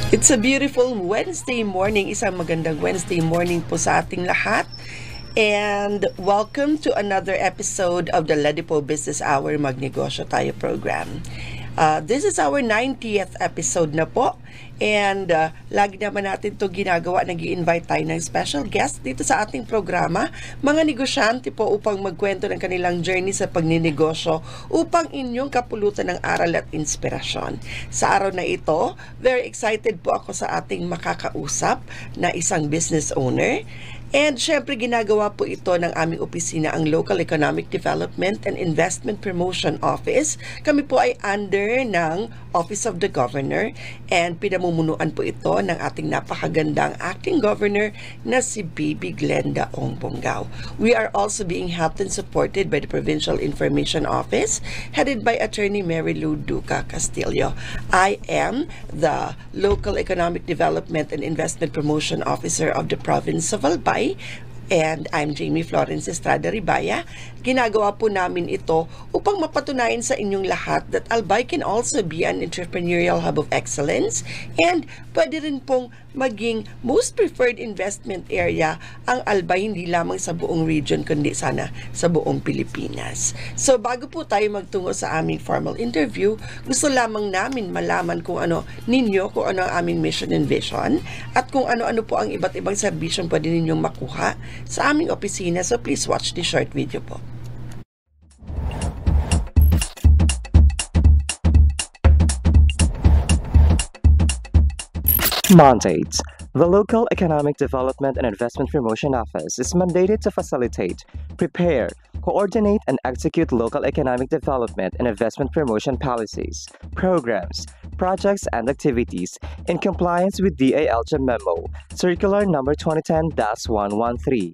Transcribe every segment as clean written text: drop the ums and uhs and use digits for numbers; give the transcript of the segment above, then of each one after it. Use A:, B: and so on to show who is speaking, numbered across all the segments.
A: It's a beautiful Wednesday morning. Isang magandang Wednesday morning po sa ating lahat. And welcome to another episode of the Ladipo Business Hour Magnegosyo Tayo program. This is our 90th episode na po. And lagi naman natin ito ginagawa, nag-i-invite tayo ng special guest dito sa ating programa, mga negosyante po upang magkwento ng kanilang journey sa pagninegosyo upang inyong kapulutan ng aral at inspirasyon. Sa araw na ito, very excited po ako sa ating makakausap na isang business owner. And syempre ginagawa po ito ng aming opisina, ang Local Economic Development and Investment Promotion Office. Kami po ay under ng Office of the Governor and pinamumunuan po ito ng ating napakagandang acting governor na si Bibi Glenda Ong Bongao. We are also being helped and supported by the Provincial Information Office headed by Attorney Mary Lou Duca Castillo. I am the Local Economic Development and Investment Promotion Officer of the Province of Albay. And I'm Jamie Florence Estrada Ribaya. Ginagawa po namin ito upang mapatunayan sa inyong lahat that Albay can also be an entrepreneurial hub of excellence and pwede rin pong maging most preferred investment area ang Albay, hindi lamang sa buong region kundi sana sa buong Pilipinas. So bago po tayo magtungo sa aming formal interview, gusto lamang namin malaman kung ano ninyo, kung ano ang aming mission and vision at kung ano-ano po ang iba't ibang serbisyong pwede ninyong makuha sa aming opisina. So please watch this short video po.
B: Mandates. The Local Economic Development and Investment Promotion Office is mandated to facilitate, prepare, coordinate, and execute local economic development and investment promotion policies, programs, projects, and activities in compliance with DALJ Memo, Circular Number 2010-113.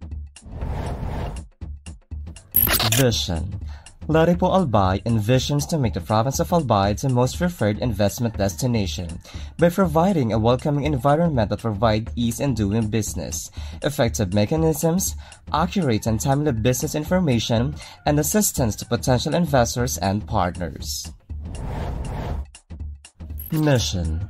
B: Vision. Ladipo Albay envisions to make the province of Albay the most preferred investment destination by providing a welcoming environment that provides ease in doing business, effective mechanisms, accurate and timely business information, and assistance to potential investors and partners. Mission.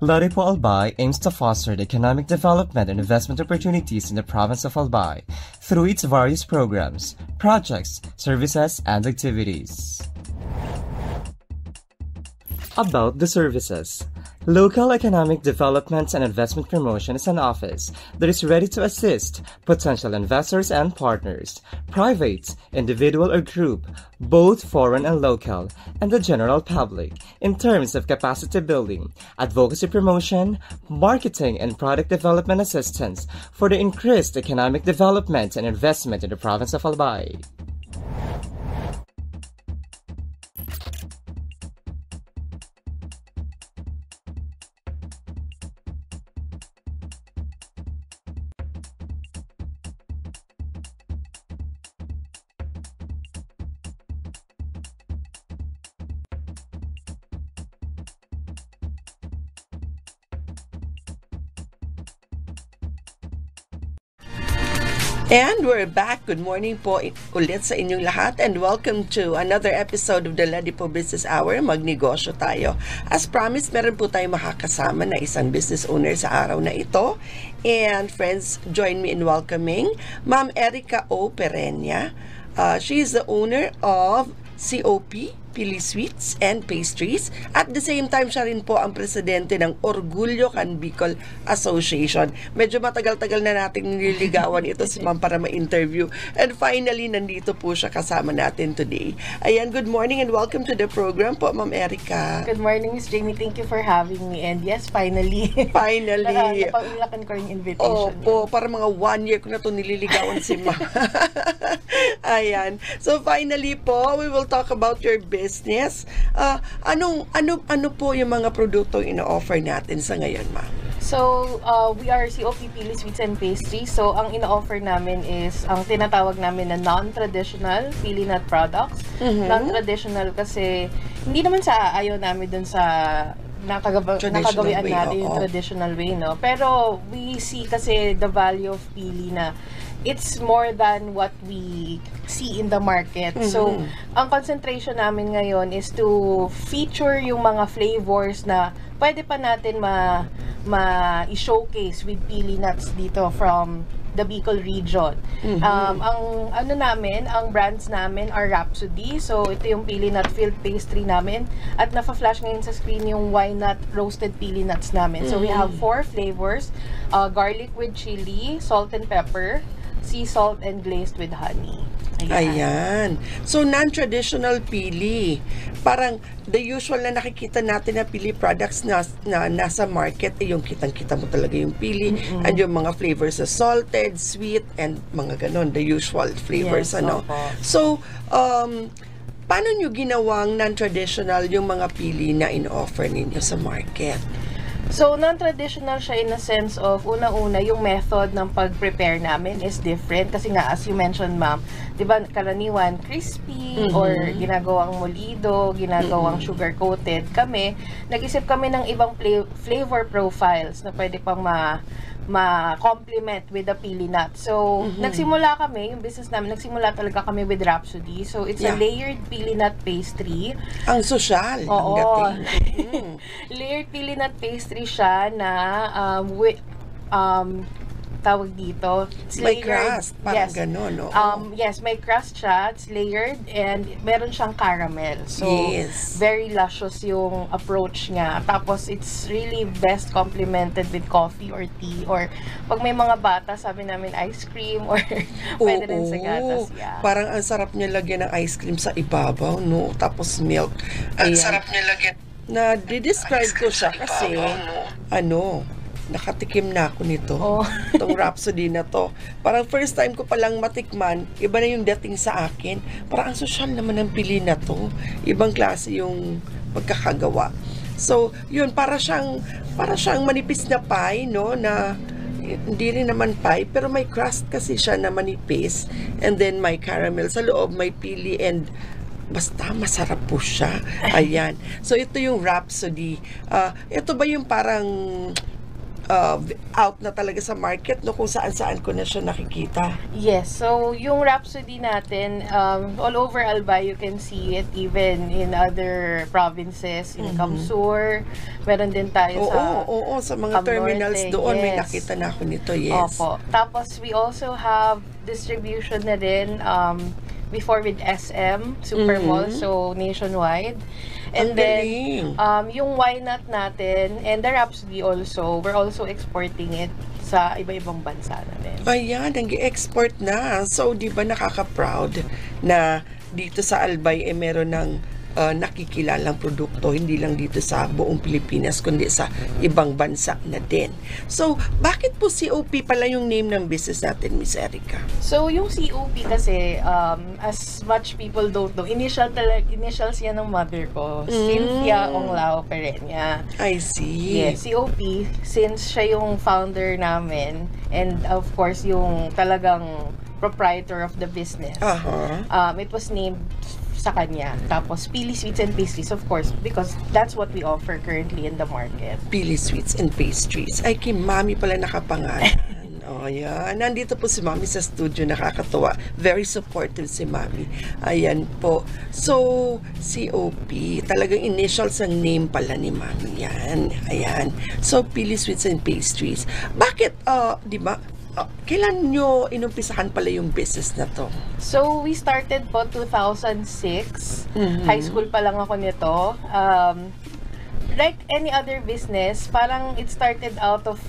B: Ladipo Albay aims to foster the economic development and investment opportunities in the province of Albay through its various programs, projects, services, and activities. About the services. Local Economic Development and Investment Promotion is an office that is ready to assist potential investors and partners, private, individual or group, both foreign and local, and the general public, in terms of capacity building, advocacy promotion, marketing and product development assistance for the increased economic development and investment in the province of Albay.
A: And we're back. Good morning po ulit sa inyong lahat and welcome to another episode of the Ladipo Business Hour, Magnegosyo Tayo. As promised, meron po tayong makakasama na isang business owner sa araw na ito. And friends, join me in welcoming Ma'am Erica O. Perenya. She is the owner of COP Pili Sweets and Pastries. At the same time, siya rin po ang presidente ng Orgulyo Can Bicol Association. Medyo matagal-tagal na natin nililigawan ito si Ma'am para ma-interview. And finally, nandito po siya kasama natin today. Ayan, good morning and welcome to the program po, Ma'am Erica.
C: Good morning, Miss Jamie. Thank you for having me. And yes, finally.
A: Finally.
C: Napaulakan ko yung invitation.
A: Opo, para mga 1 year ko na ito nililigawan si Ma'am. Ayan. So finally po, we will talk about your business. Ano po yung mga produktong ino-offer natin sa ngayon, Ma'am?
C: So, we are COP Pili Sweets and Pastries. So, ang ino-offer namin is ang tinatawag namin na non-traditional pili nut products. Non-traditional kasi hindi naman sa ayaw namin dun sa nakagawian natin yung traditional way, no? Pero we see kasi the value of pili na it's more than what we see in the market. So, ang concentration namin ngayon is to feature yung mga flavors na pwede pa natin i-showcase with pili nuts dito from the Bicol region. Ang brands namin are Rhapsody. So, ito yung pili nut filled pastry namin. At nafa-flash ngayon sa screen yung why nut roasted pili nuts namin. So, we have 4 flavors. Garlic with chili, salt and pepper, sea salt, and glazed with honey.
A: Ayan. So, non-traditional pili. Parang the usual na nakikita natin na pili products na nasa market, yung kitang-kita mo talaga yung pili and yung mga flavors sa salted, sweet, and mga ganon, the usual flavors.
C: Yes,
A: ano.
C: opo.
A: So, paano nyo ginawang non-traditional yung mga pili na in-offer ninyo sa market?
C: So, non-traditional siya in a sense of, una-una, yung method ng pag-prepare namin is different. Kasi nga, as you mentioned, ma'am, di ba, karaniwan, crispy, or ginagawang molido, ginagawang sugar-coated. Kami, nag-isip kami ng ibang flavor profiles na pwede pang ma-complement with the pili nut. So, nagsimula kami, yung business namin, nagsimula talaga kami with Rhapsody. So, it's a layered pili nut pastry.
A: Ang sosyal.
C: Oo.
A: Ang dating.
C: Layered pili nut pastry siya na tawag dito. It's
A: May
C: layered.
A: crust, parang ganon, no?
C: Yes, may crust siya. It's layered and meron siyang caramel. So,
A: Yes.
C: very luscious yung approach niya. Tapos, it's really best complemented with coffee or tea. Or, pag may mga bata, sabi namin ice cream or pwede rin sa gatas. Yeah.
A: Parang ang sarap niya lagyan ng ice cream sa ibabaw, no? Tapos milk. Ang sarap niya lagyan. Na-describe ko siya kasi, nakatikim na ako nito. Itong Rhapsody na to. Parang first time ko palang matikman, iba na yung dating sa akin. Parang ang sosyal naman ng pili na to. Ibang klase yung pagkakagawa. So, yun, para siyang manipis na pie, no? Na hindi rin naman pie, pero may crust kasi siya na manipis. And then may caramel sa loob, may pili, and basta masarap po siya. Ayan. So, ito yung Rhapsody. Ito ba yung parang out na talaga sa market, no? Kung saan-saan ko na siya nakikita.
C: Yes. So, yung Rhapsody natin, all over Albay, you can see it even in other provinces, in Kamsur. Meron din tayo
A: sa mga terminals
C: Norte.
A: doon, may
C: Yes.
A: nakita na ako nito, yes.
C: Opo. Tapos, we also have distribution na rin before with SM, Supermall, so nationwide. And
A: Ang
C: then,
A: galing.
C: yung why not natin, and the Rhapsody also, we're also exporting it sa iba-ibang bansa na rin.
A: Ayan, nag-export na. So, di ba nakaka-proud na dito sa Albay meron ng nakikilalang produkto, hindi lang dito sa buong Pilipinas, kundi sa ibang bansa na din. So, bakit po COP pala yung name ng business natin, Miss Erica?
C: So, yung COP kasi, as much people don't know, initials yan ng mother ko, Cynthia Onglao Pereña.
A: I see.
C: Yes, COP, since siya yung founder namin, and of course, yung talagang proprietor of the business, it was named sa kanya. Tapos, Pili Sweets and Pastries, of course, because that's what we offer currently in the market.
A: Pili Sweets and Pastries. Ay, kay Mami pala nakapangalan. Ayan. Nandito po si Mami sa studio. Nakakatuwa. Very supportive si Mami. Ayan po. So, COP. Talagang initials ang name pala ni Mami. Yan. Ayan. So, Pili Sweets and Pastries. Bakit, di ba, kailan nyo inumpisahan pala yung business na to?
C: So, we started po 2006. High school pa lang ako nito. Like any other business, parang it started out of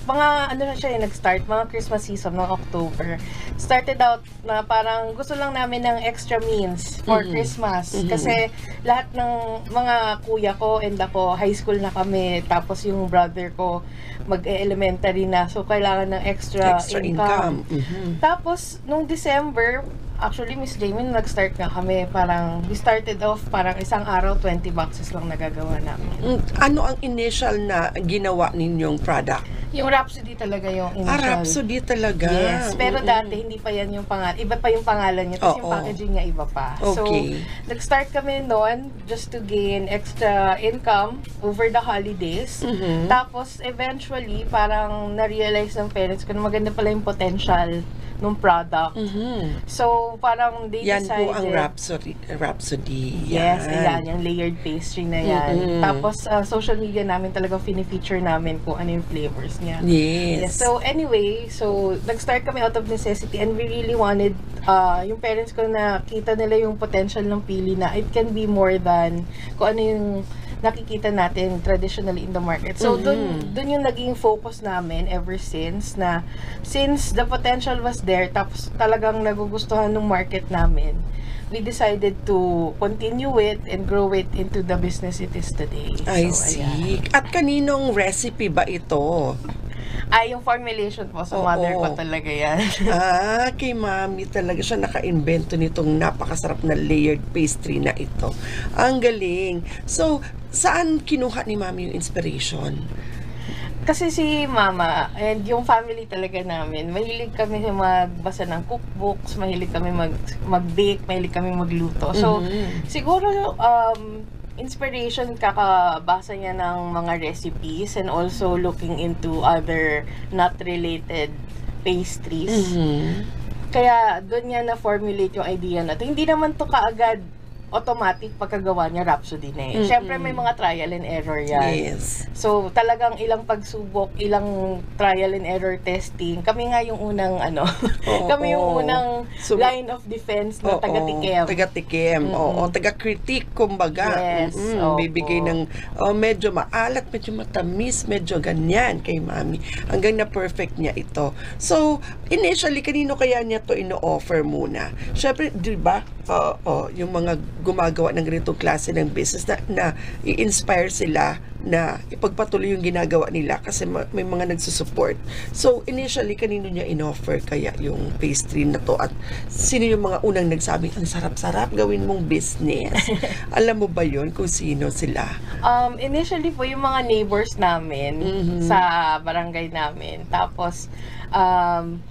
C: mga nag-start, mga Christmas season, mga October. Started out na parang gusto lang namin ng extra means for Christmas. Kasi lahat ng mga kuya ko and ako, high school na kami. Tapos yung brother ko, mag-elementary na. So, kailangan ng extra income. Tapos, nung December, actually, Miss Jamie, nag-start nga kami. Parang, we started off, parang isang araw, 20 boxes lang nagagawa namin.
A: Ano ang initial na ginawa ninyong product?
C: Yung Rhapsody talaga yung initial.
A: Rhapsody talaga.
C: Yes, pero dati hindi pa yan yung pangalan. Iba pa yung pangalan niya, tapos yung packaging niya iba pa.
A: Okay.
C: So, nag-start kami noon just to gain extra income over the holidays. Tapos, eventually, parang na-realize ng parents ko na maganda pala yung potential nung product. So, parang they
A: Yan
C: decided...
A: po ang Rhapsody.
C: Yes, ayan, yung layered pastry na yan. Tapos, social media namin talaga fini-feature namin kung ano yung flavors niya.
A: Yes.
C: So, anyway, nag-start kami out of necessity and we really wanted, yung parents ko na kita nila yung potential ng pili na it can be more than kung ano yung nakikita natin traditionally in the market. So, dun yung naging focus namin ever since the potential was there, tapos talagang nagugustuhan ng market namin, we decided to continue it and grow it into the business it is today.
A: I see. Ayan. At kaninong recipe ba ito?
C: Yung formulation po, so mother ko talaga yan.
A: Kay Mami talaga siya naka-invento nitong napakasarap na layered pastry na ito. Ang galing. So, saan kinuha ni Mami yung inspiration?
C: Kasi si Mama and yung family talaga namin, mahilig kami magbasa ng cookbooks, mahilig kami mag-bake, mahilig kami magluto. So, siguro, inspiration kakabasa niya ng mga recipes and also looking into other nut-related pastries. Kaya doon niya na-formulate yung idea na ito. Hindi naman to kaagad automatic pagkagawa niya Rhapsody na eh. Siyempre may mga trial and error yan.
A: Yes.
C: So talagang ilang pagsubok, ilang trial and error testing. Kami nga yung unang kami yung unang line of defense na taga-tikim.
A: Taga-tikim. Taga-critique kumbaga.
C: Yes.
A: Bibigay ng medyo maalat, medyo matamis, medyo ganyan kay Mami. Hanggang na perfect niya ito. So, initially, kanino kaya niya to ino-offer muna? Siyempre, di ba, yung mga gumagawa ng ganitong klase ng business na i-inspire sila na ipagpatuloy yung ginagawa nila kasi may mga nagsusupport. So, initially, kanino niya in-offer kaya yung pastry na to? At sino yung mga unang nagsabing, ang sarap-sarap, gawin mong business? Alam mo ba yun kung sino sila?
C: Initially po, yung mga neighbors namin sa barangay namin. Tapos,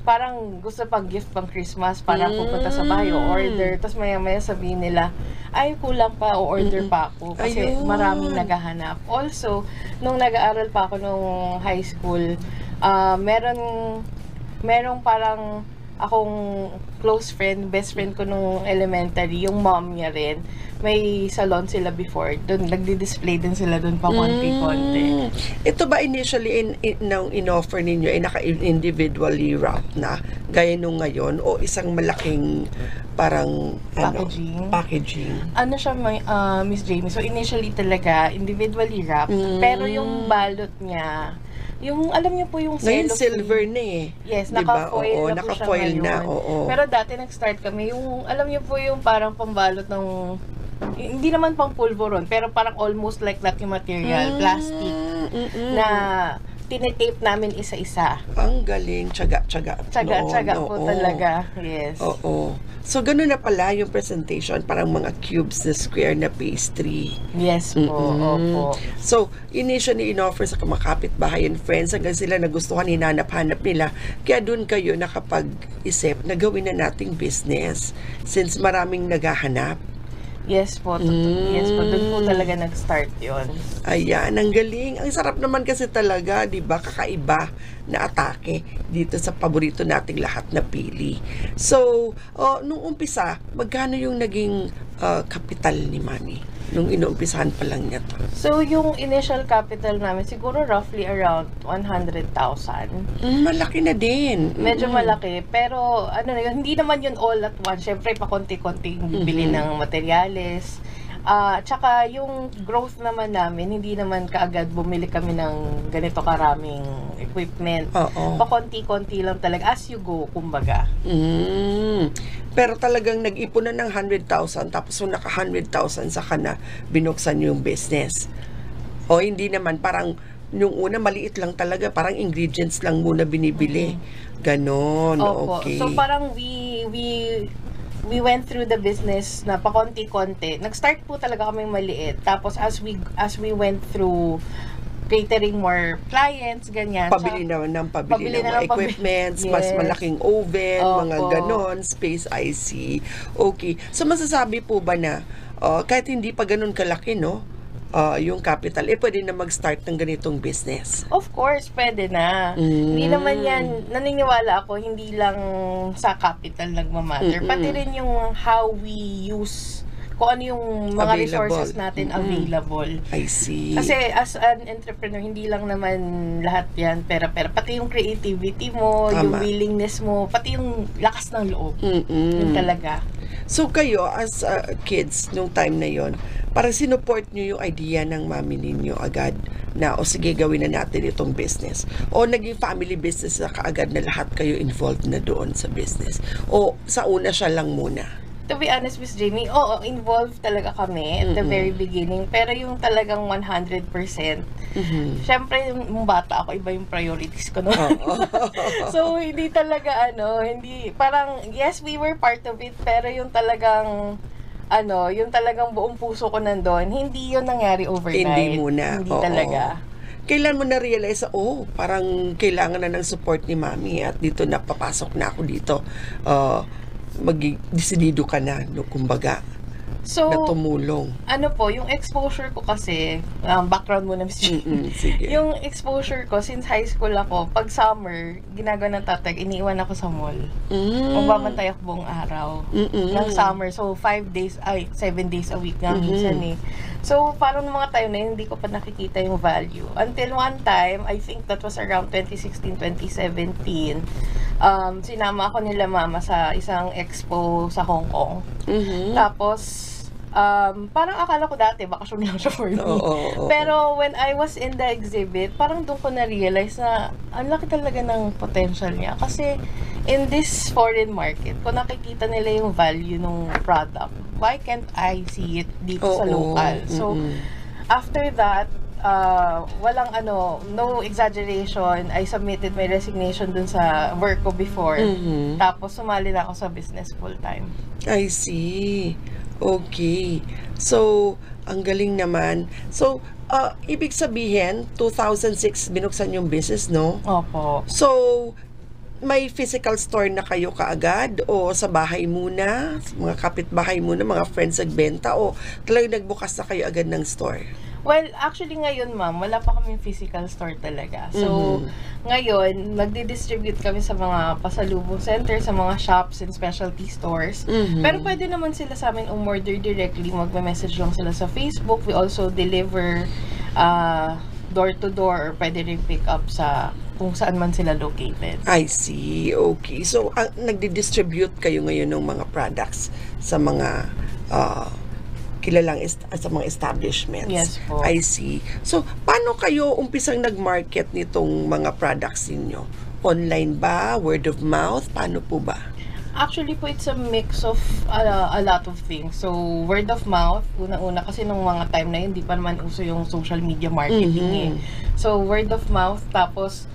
C: parang gusto pang gift pang Christmas, parang pupunta sa bahay, order. Tapos maya-maya sabihin nila, ay, kulang pa, o-order pa ako. Kasi maraming naghahanap. Also, nung nag-aaral pa ako nung high school, merong parang akong close friend, best friend ko nung elementary, yung mom niya rin. May salon sila before. Doon, nagdi-display din sila doon pa konti-konti.
A: Ito ba initially nung in-offer ninyo ay naka-individually wrapped na gaya nung ngayon o isang malaking parang packaging?
C: Ano siya, Miss Jamie? So initially talaga, individually wrapped. Pero yung balot niya, yung, alam niyo po yung
A: cellophane. Ngayon, silver na eh.
C: Yes,
A: diba?
C: naka-foil na po
A: naka-foil
C: siya ngayon.
A: na,
C: Pero dati nag-start kami, yung, alam niyo po yung parang pambalot ng, hindi naman pang pulveron, pero parang almost like that yung material, plastic, na tinitape namin isa-isa.
A: Ang galing, tiyaga
C: po talaga, yes.
A: Oo. So, ganun na pala yung presentation, parang mga cubes na square na pastry.
C: Yes po, opo.
A: So, initially in-offer sa kamakapit-bahay and friends, hanggang sila nagustuhan, hinanap-hanap nila. Kaya dun kayo nakapag-isip na gawin na nating business since maraming naghahanap.
C: Yes po, yes po. Doon po talaga nag-start yon.
A: Ayan, ang galing. Ang sarap naman kasi talaga, di ba? Kakaiba na atake dito sa paborito nating lahat na pili. So, nung umpisa, magkano yung naging kapital ni Mami? Nung inuumpisahan pa lang niya to.
C: So, yung initial capital namin, siguro roughly around 100,000.
A: Malaki na din.
C: Medyo malaki. Pero, hindi naman yun all at once. Siyempre, pa konti-konti bibili ng materyales. Tsaka, yung growth naman namin, hindi naman kaagad bumili kami ng ganito karaming equipment. Pa konti-konti lang talaga. As you go, kumbaga.
A: Pero talagang nag-ipon na ng 100,000 tapos nung naka 100,000 sa kana binuksan yung business. O hindi naman, parang yung una maliit lang talaga, parang ingredients lang muna binibili. Ganon.
C: Opo.
A: Okay.
C: So parang we went through the business na pa konti-konti. Nag-start po talaga kaming maliit. Tapos as we went through catering more clients, ganyan.
A: Pabili na ng pabili ng mga equipments, mas malaking oven, mga ganon, space, I see. Okay. So, masasabi po ba na, kahit hindi pa ganun kalaki, no? Yung capital, pwede na mag-start ng ganitong business?
C: Of course, pwede na. Hindi naman yan, naniniwala ako, hindi lang sa capital nagmamatter. Pati rin yung how we use, kung ano yung mga resources natin available.
A: I see.
C: Kasi as an entrepreneur, hindi lang naman lahat yan pera-pera. Pati yung creativity mo, yung willingness mo, pati yung lakas ng loob. Yun talaga.
A: So kayo, as kids, nung time na yon, parang sinupport nyo yung idea ng mami ninyo agad na, o sige, gawin na natin itong business. O naging family business na kaagad na lahat kayo involved na doon sa business. O sa una siya lang muna?
C: To be honest, Miss Jamie, involved talaga kami at the very beginning. Pero yung talagang 100%, syempre, yung bata ako, iba yung priorities ko noon. So, hindi talaga, hindi, parang, yes, we were part of it, pero yung talagang, yung talagang buong puso ko nandun, hindi yun nangyari overnight.
A: Hindi muna.
C: Hindi talaga.
A: Kailan mo na-realize, parang kailangan na ng support ni mami at dito napapasok na ako dito. Mag-desidido ka na, kumbaga, na tumulong.
C: Yung exposure ko kasi, background muna, Miss Jamie.
A: Sige.
C: Yung exposure ko, since high school ako, pag summer, ginagawa ng tatay, iniiwan ako sa mall. Magbabantay ako buong araw. Ng summer, so 7 days a week nga minsan eh. So, parang mga time na yun, hindi ko pa nakikita yung value. Until one time, I think that was around 2016, 2017, sinama ako nila mama sa isang expo sa Hong Kong. Tapos, parang akala ko dati, bakasyon lang siya for me. Pero when I was in the exhibit, parang doon ko na-realize na ang laki talaga ng potential niya. Kasi in this foreign market, kung nakikita nila yung value ng product, why can't I see it dito sa local? So, after that, walang no exaggeration, I submitted my resignation dun sa work ko before. Tapos sumali na ako sa business full time.
A: I see. Okay. So, ang galing naman. So, ibig sabihin, 2006 binuksan yung business, no?
C: Opo.
A: So, may physical store na kayo kaagad o sa bahay muna, mga kapitbahay muna, mga friends nagbenta o talagang nagbukas na kayo agad ng store?
C: Well, actually ngayon, ma'am, wala pa kaming physical store talaga. So, ngayon, magdi-distribute kami sa mga pasalubong center, sa mga shops and specialty stores. Pero pwede naman sila sa amin umorder directly. Magme-message lang sila sa Facebook. We also deliver door-to-door or pwede rin pick up sa kung saan man sila located.
A: I see. Okay. So, nagdi-distribute kayo ngayon ng mga products sa mga kilalang sa mga establishments.
C: Yes po.
A: I see. So, paano kayo umpisang nag-market nitong mga products ninyo? Online ba? Word of mouth? Paano po ba?
C: Actually po, it's a mix of a lot of things. So, word of mouth, una-una, kasi nung mga time na yun, hindi pa naman uso yung social media marketing eh. So, word of mouth, tapos,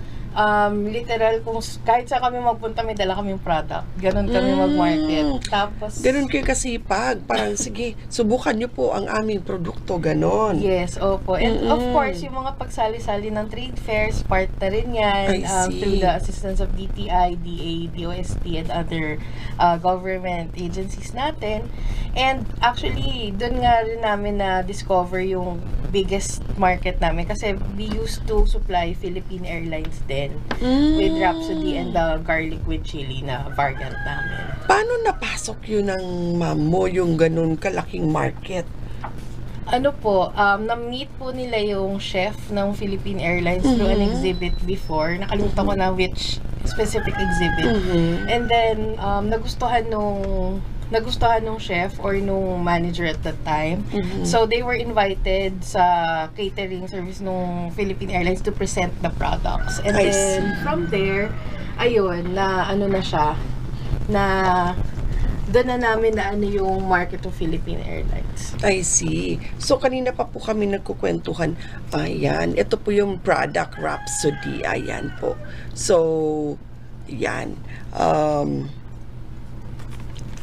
C: literal, kung kahit sa kami magpunta, may dala kaming product. Ganon kami mag-market. Tapos,
A: ganon kayo kasipag. Parang, sige, subukan nyo po ang aming produkto. Ganon.
C: Yes, opo. And of course, yung mga pagsali-sali ng trade fairs, part na rin yan. Through the assistance of DTI, DA, DOST, and other government agencies natin. And actually, dun nga rin namin na-discover yung biggest market namin. Kasi we used to supply Philippine Airlines din. With Rhapsody and the garlic with chili na variant namin.
A: Paano napasok yun ng ma'am mo, yung ganun kalaking market?
C: Na-meet po nila yung chef ng Philippine Airlines through an exhibit before. Nakalimutan ko na which specific exhibit. And then, nagustuhan nung chef or nung manager at that time. So, they were invited sa catering service nung Philippine Airlines to present the products. And then, from there, ayun, na siya, doon na namin yung market of Philippine Airlines.
A: I see. So, kanina pa po kami nagkukwentuhan. Ayan, ito po yung product Rhapsody. Ayan po. So, yan.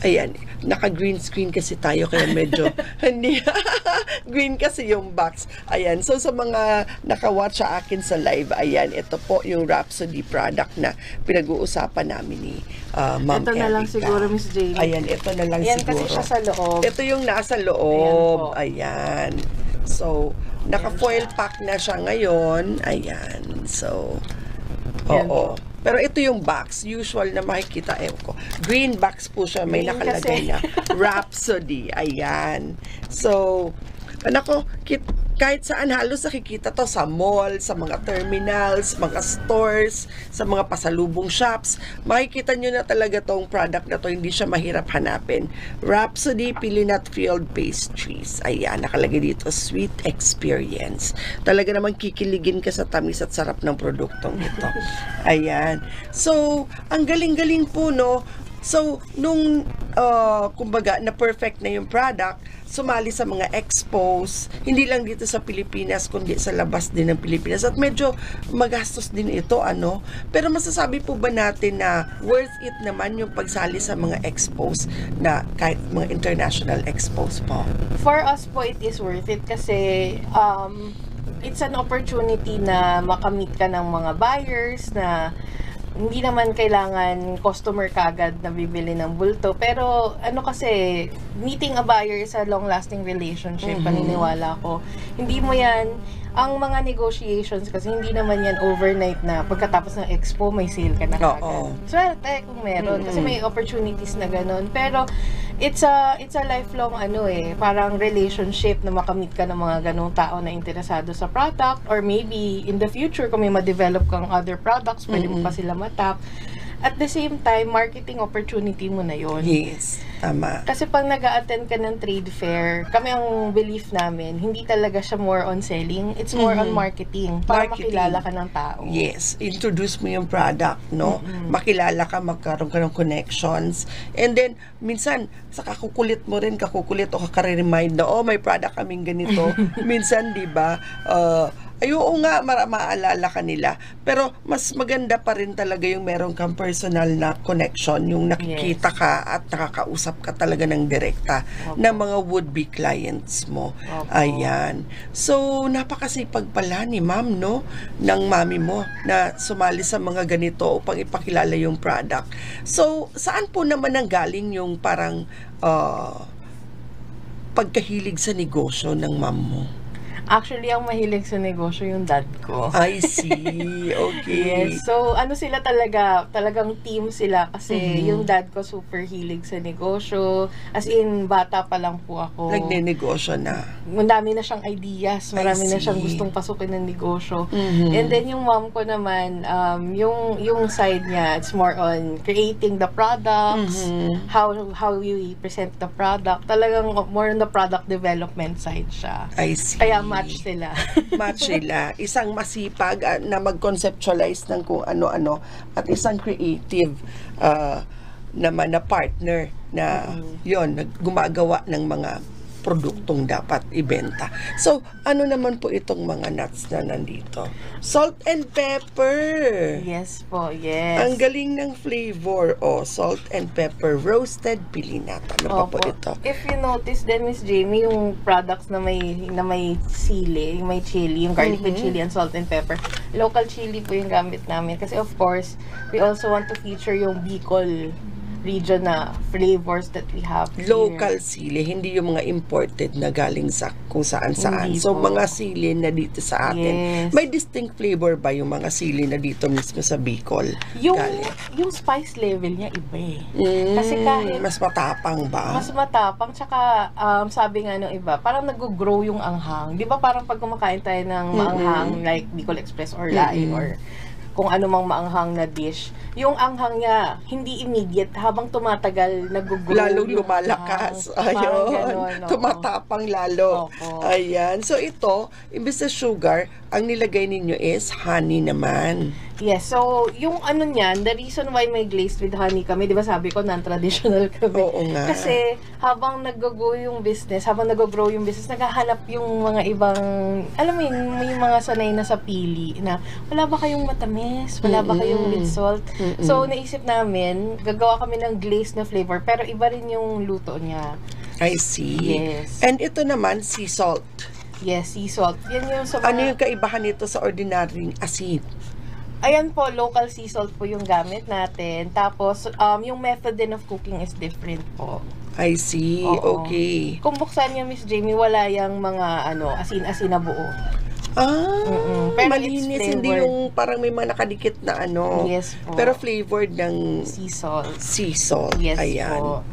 A: Ayan, naka-green screen kasi tayo kaya medyo hindi green kasi yung box. Ayan, so sa mga naka-watch sa akin sa live, ayan, ito po yung Rhapsody product na pinag-uusapan namin ni Ma'am
C: Ito na lang
A: Erica.
C: siguro, Miss Jamie.
A: Ayan, ito na lang
C: Ayan,
A: siguro.
C: kasi siya sa loob.
A: Ito yung nasa loob. Ayan. So, naka-foil pack na siya ngayon. Ayan. So,
C: Ayan
A: oo. Pero ito yung box, usual na makikita, ko. Green box po siya, may
C: Green
A: nakalagay
C: kasi.
A: na Rhapsody. Ayan. So, anak ko, kahit saan halos nakikita to sa mall, sa mga terminals, mga stores, sa mga pasalubong shops. Makikita nyo na talaga tong product na to, hindi siya mahirap hanapin. Rhapsody Pilinat Filled Pastries. Ayan, nakalagay dito, sweet experience. Talaga naman kikiligin ka sa tamis at sarap ng produktong ito. Ayan. So, ang galing-galing po, no? So, nung, kumbaga, na perfect na yung product, sumali sa mga expos, hindi lang dito sa Pilipinas, kundi sa labas din ng Pilipinas. At medyo magastos din ito, ano? Pero masasabi po ba natin na worth it naman yung pagsali sa mga expos na kahit mga international expos po?
C: For us po, it is worth it kasi it's an opportunity na makamit ka ng mga buyers na hindi naman kailangan customer kagad na bibili ng bulto. Pero ano kasi, meeting a buyer is a long-lasting relationship, paniniwala ko. Hindi mo yan, ang mga negotiations kasi hindi naman yan overnight na pagkatapos ng expo may sale ka na kagad. Swerte kung meron kasi may opportunities na ganun. Pero it's a lifelong parang relationship na makamit ka ng mga ganung tao na interesado sa product, or maybe in the future kung may ma-develop kang other products, pwede mo pa sila matap. At the same time, marketing opportunity mo na yon.
A: Yes, tama.
C: Kasi pag nag-a-attend ka ng trade fair, kami ang belief namin, hindi talaga siya more on selling, it's more on marketing, para makilala ka ng tao.
A: Yes, introduce mo yung product, no? Makilala ka, magkaroon ka ng connections. And then, minsan, sa kakukulit mo rin, kakukulit o kakaremind na, may product kaming ganito. Minsan, di ba, oo nga, maalala ka nila. Pero mas maganda pa rin talaga yung meron kang personal na connection, yung nakikita ka at nakakausap ka talaga ng direkta ng mga would-be clients mo. Ayan. So, napakasipag pala ni ma'am, no? Ng mami mo na sumali sa mga ganito upang ipakilala yung product. So, saan po naman nanggaling yung parang pagkahilig sa negosyo ng ma'am mo?
C: Actually, ang mahilig sa negosyo yung dad ko.
A: I see. Okay.
C: Yes. So, sila talagang team sila kasi yung dad ko super hilig sa negosyo. As in, bata pa lang po ako.
A: Nagne-negosyo na.
C: Marami na siyang ideas. Marami na siyang
A: see.
C: gustong pasukin ng negosyo. And then, yung mom ko naman, yung side niya, it's more on creating the products, how we present the product. Talagang more on the product development side siya.
A: I see.
C: Kaya match sila.
A: Match sila. Isang masipag na mag-conceptualize ng kung ano-ano at isang creative naman na partner na yon gumagawa ng mga produktong dapat ibenta. So, ano naman po itong mga nuts na nandito? Salt and pepper.
C: Yes po, yes.
A: Ang galing ng flavor. Salt and pepper roasted pilinat. Ano pa po ito?
C: If you notice then, Miss Jamie, yung products na may sili, may chili, yung garlic with chili and salt and pepper, local chili po yung gamit namin. Kasi of course, we also want to feature yung Bicol region na flavors that we have here.
A: Local sili, hindi yung mga imported na galing sa kung saan-saan.
C: Hindi
A: So,
C: po.
A: mga sili na dito sa atin.
C: Yes.
A: May distinct flavor ba yung mga sili na dito mismo sa Bicol?
C: Yung spice level niya iba eh. Kasi kahit
A: mas matapang ba?
C: mas matapang, tsaka sabi nga nung iba, parang nag-grow yung anghang. Di ba parang pag kumakain tayo ng maanghang, like Bicol Express or Laing or kung ano mang maanghang na dish, yung anghang niya, hindi immediate. Habang tumatagal, nag-grow
A: Lalong
C: yung
A: lumalakas.
C: anghang.
A: Ayun. Tumatapang lalo.
C: Opo.
A: Ayan. So, ito, imbes sa sugar, ang nilagay ninyo is honey naman.
C: Yes, so yung ano niyan, the reason why may glazed with honey kami, di ba sabi ko, non-traditional kami.
A: Oo nga.
C: Kasi habang nag-grow yung business, naghahanap yung mga ibang, alam mo yung mga sanay na sa pili, na wala ba kayong matamis? Wala ba kayong with salt? So, naisip namin, gagawa kami ng glazed na flavor, pero iba rin yung luto niya.
A: I see.
C: Yes.
A: And ito naman, sea salt.
C: Yes, sea salt. Yan yung sa mga...
A: Ano yung kaibahan nito sa ordinaryong asin?
C: Ayan po, local sea salt po yung gamit natin. Tapos, yung method din of cooking is different po.
A: I see.
C: Oo.
A: Okay.
C: Kung buksan niyo, Miss Jamie, wala yung mga asin-asin na buo. Pero
A: Malinis,
C: it's
A: hindi
C: flavored.
A: yung parang may mga nakadikit na ano.
C: Yes po.
A: Pero flavored ng
C: Sea salt.
A: sea salt.
C: Yes
A: Ayan.
C: po.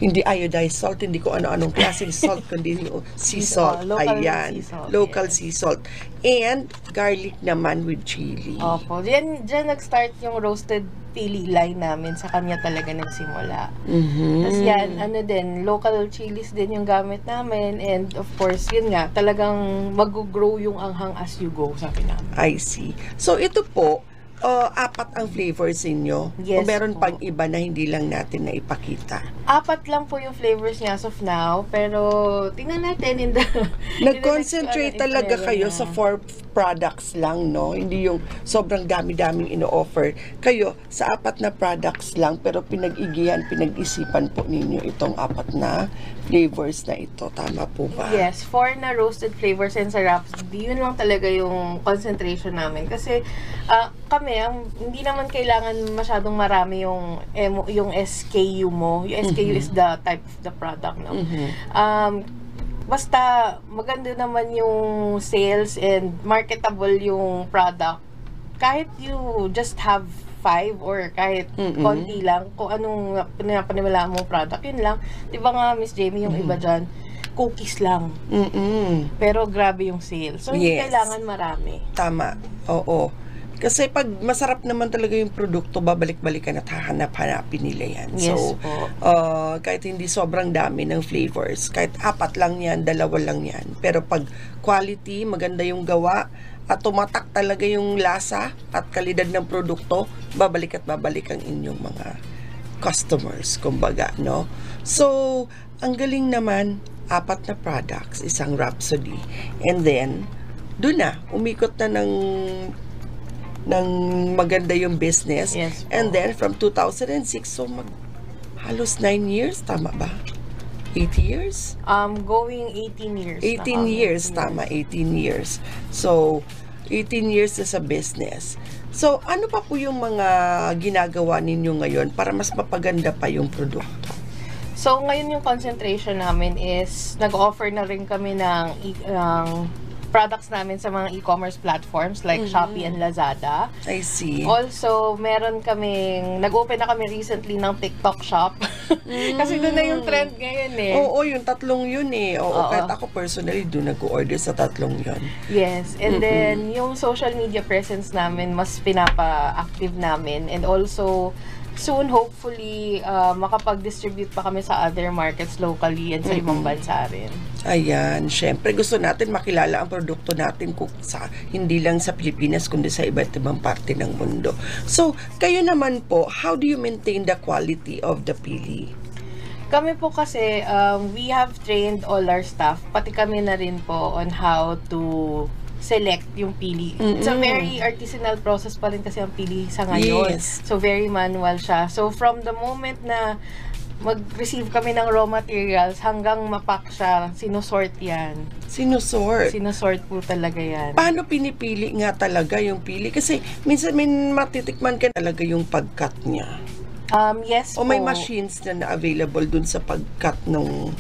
A: Hindi iodized salt, hindi ko ano-anong klaseng salt, kundi yung sea salt.
C: Local
A: Ayan.
C: sea salt,
A: Local
C: yes.
A: sea salt. And garlic naman with chili.
C: Opo. Diyan nag-start yung roasted pili line namin. Sa kanya talaga nagsimula. Tapos yan, local chilies din yung gamit namin. And of course, yun nga, talagang mag-grow yung anghang as you go, sabi namin.
A: I see. So, ito po, apat ang flavors ninyo. O
C: Yes
A: meron
C: po.
A: pang iba na hindi lang natin na ipakita.
C: 4 lang po yung flavors niya as of now. Pero, tingnan natin in the...
A: Nag-concentrate talaga kayo sa 4 products lang, no? Hindi yung sobrang dami-daming ino-offer. Kayo, sa 4 na products lang, pero pinag-igihan, pinag-isipan po ninyo itong 4 na flavors na ito. Tama po ba?
C: Yes, 4 na roasted flavors and syrups. Yun lang talaga yung concentration namin. Kasi, kami, hindi naman kailangan masyadong marami yung SKU mo. Yung SKU is the type of the product, no? Basta maganda naman yung sales and marketable yung product. Kahit you just have 5 or kahit konti lang, kung anong pinapaniwalaan mo product, yun lang. Di ba nga, Miss Jamie, yung iba dyan, cookies lang. Pero grabe yung sales. So, hindi
A: Yes.
C: kailangan marami.
A: Tama. Oo. Kasi pag masarap naman talaga yung produkto, babalik-balikan at hahanap-hanapin nila yan.
C: Yes
A: So,
C: po.
A: kahit hindi sobrang dami ng flavors, kahit 4 lang yan, 2 lang yan. Pero pag quality, maganda yung gawa, at tumatak talaga yung lasa at kalidad ng produkto, babalik at babalik ang inyong mga customers, kumbaga, no? So, ang galing naman, 4 na products, isang Rhapsody. And then, doon na, umikot na ng maganda yung business.
C: Yes po.
A: And then, from 2006, so halos 9 years, tama ba? 8 years?
C: Going 18 years.
A: 18 years, tama, 18 years. So, 18 years na sa business. So, ano pa po yung mga ginagawa ninyo ngayon para mas mapaganda pa yung produkto?
C: So, ngayon yung concentration namin is nag-offer na rin kami ng products namin sa mga e-commerce platforms like Shopee and Lazada.
A: I see.
C: Also, nag-open na kami recently ng TikTok shop. Kasi doon na yung trend ngayon eh.
A: Oo, yung 3 yun eh. Oo,
C: Oo.
A: kahit ako personally doon nag-order sa 3 yun.
C: Yes. And then, yung social media presence namin, mas pinapa-active namin. And also, soon, hopefully, makapag-distribute pa kami sa other markets locally and sa ibang bansa rin.
A: Ayan, syempre gusto natin makilala ang produkto natin hindi lang sa Pilipinas kundi sa iba't ibang parte ng mundo. So, kayo naman po, how do you maintain the quality of the pili?
C: Kami po kasi, we have trained all our staff, pati kami na rin po on how to select yung pili. It's a very artisanal process pa rin kasi ang pili sa ngayon.
A: Yes.
C: So, very manual siya. So, from the moment na mag-receive kami ng raw materials hanggang mapak siya, sinusort yan.
A: Sinusort.
C: Sinusort po talaga yan.
A: Paano pinipili nga talaga yung pili? Kasi minsan may matitikman ka talaga yung pag-cut niya.
C: Yes
A: O may
C: po.
A: machines na available dun sa pag-cut ng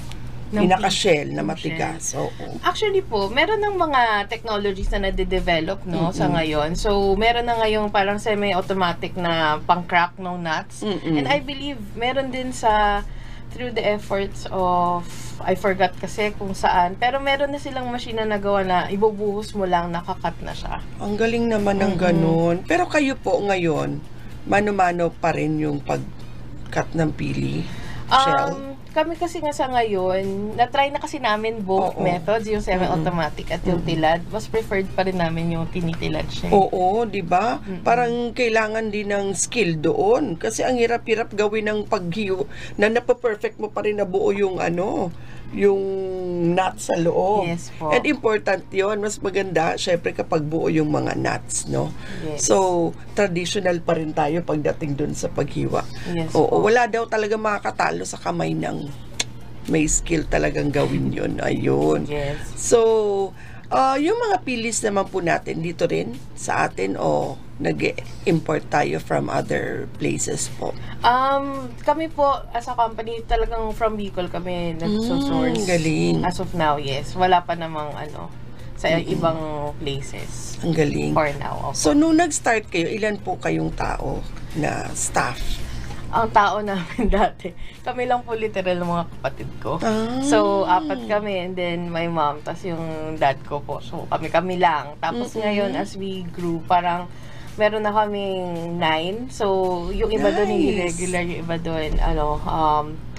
A: pinaka-shell na matigas. Oo.
C: Actually po, meron ng mga technologies na nade-develop sa ngayon. So, meron na ngayong parang semi-automatic na pang-crack ng nuts. And I believe, meron din through the efforts of, I forgot kasi kung saan, pero meron na silang machine na nagawa na ibubuhos mo lang, nakakat na siya.
A: Ang galing naman ng ganun. Pero kayo po ngayon, mano-mano pa rin yung pag-cut ng pili? Shell?
C: kami kasi nga sa ngayon, na-try na kasi namin both methods, yung semi-automatic at yung tilad. Mas preferred pa rin namin yung tinitilad siya.
A: Oo, di ba? Parang kailangan din ng skill doon. Kasi ang hirap-hirap gawin ng paghiyo na napaperfect mo pa rin na buo yung yung nuts sa loob.
C: Yes po.
A: And important yon, mas maganda syempre kapag buo yung mga nuts, no?
C: Yes.
A: So, traditional pa rin tayo pagdating dun sa paghiwa.
C: Yes
A: Oo,
C: po.
A: wala daw talaga makakatalo sa kamay ng may skill talagang gawin yun. Ayun.
C: Yes.
A: So, yung mga pilis naman po natin dito rin sa atin o nag-import tayo from other places po?
C: Kami po, as a company, talagang from Bicol kami nagsosource.
A: Galing.
C: As of now, yes. Wala pa namang sa ibang places.
A: Ang galing.
C: For now. Opo.
A: So, nung nag-start kayo, ilan po kayong tao na staff?
C: Ang tao namin dati, kami lang po literal ng mga kapatid ko. So, 4 kami, and then my mom, tas yung dad ko po. So, kami lang. Tapos ngayon, as we grew, parang meron na kaming 9. So, yung iba doon, hindi regular, yung iba doon,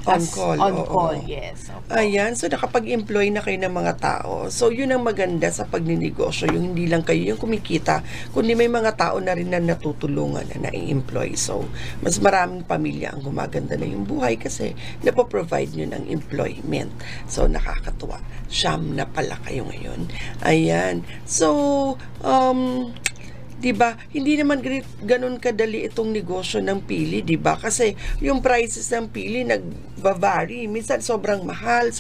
A: On-call.
C: On-call, yes. Opo.
A: Ayan, so nakapag-employ na kayo ng mga tao. So, yun ang maganda sa pagninegosyo. Yung hindi lang kayo yung kumikita, kundi may mga tao na rin na natutulungan na nai-employ. So, mas maraming pamilya ang gumaganda na yung buhay kasi napoprovide nyo ng employment. So, nakakatuwa. Siyam na pala kayo ngayon. Ayan. So, diba, hindi naman ganun kadali itong negosyo ng pili, diba? Kasi yung prices ng pili nag-vary. Minsan sobrang mahal,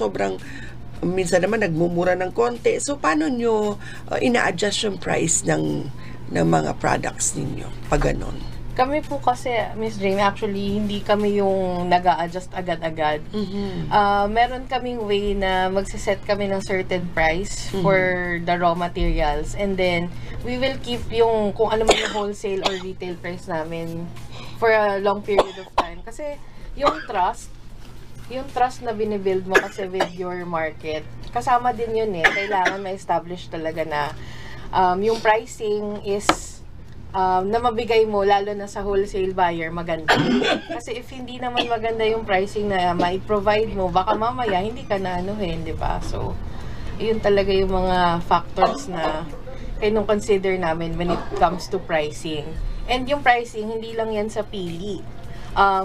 A: minsan naman nagmumura ng konti. So, paano nyo ina-adjust yung price ng mga products ninyo pag ganun?
C: Kami po kasi, Miss Jamie, actually, hindi kami yung nag-a-adjust agad-agad. Meron kaming way na magsiset kami ng certain price for the raw materials. And then, we will keep yung, kung ano man yung wholesale or retail price namin for a long period of time. Kasi, yung trust na binibuild mo kasi with your market, kasama din yun Kailangan ma-establish talaga na yung pricing is na mabigay mo, lalo na sa wholesale buyer, maganda. Kasi if hindi naman maganda yung pricing na mai-provide mo, baka mamaya hindi ka na di ba? So, yun talaga yung mga factors na consider namin when it comes to pricing. And yung pricing, hindi lang yan sa pili.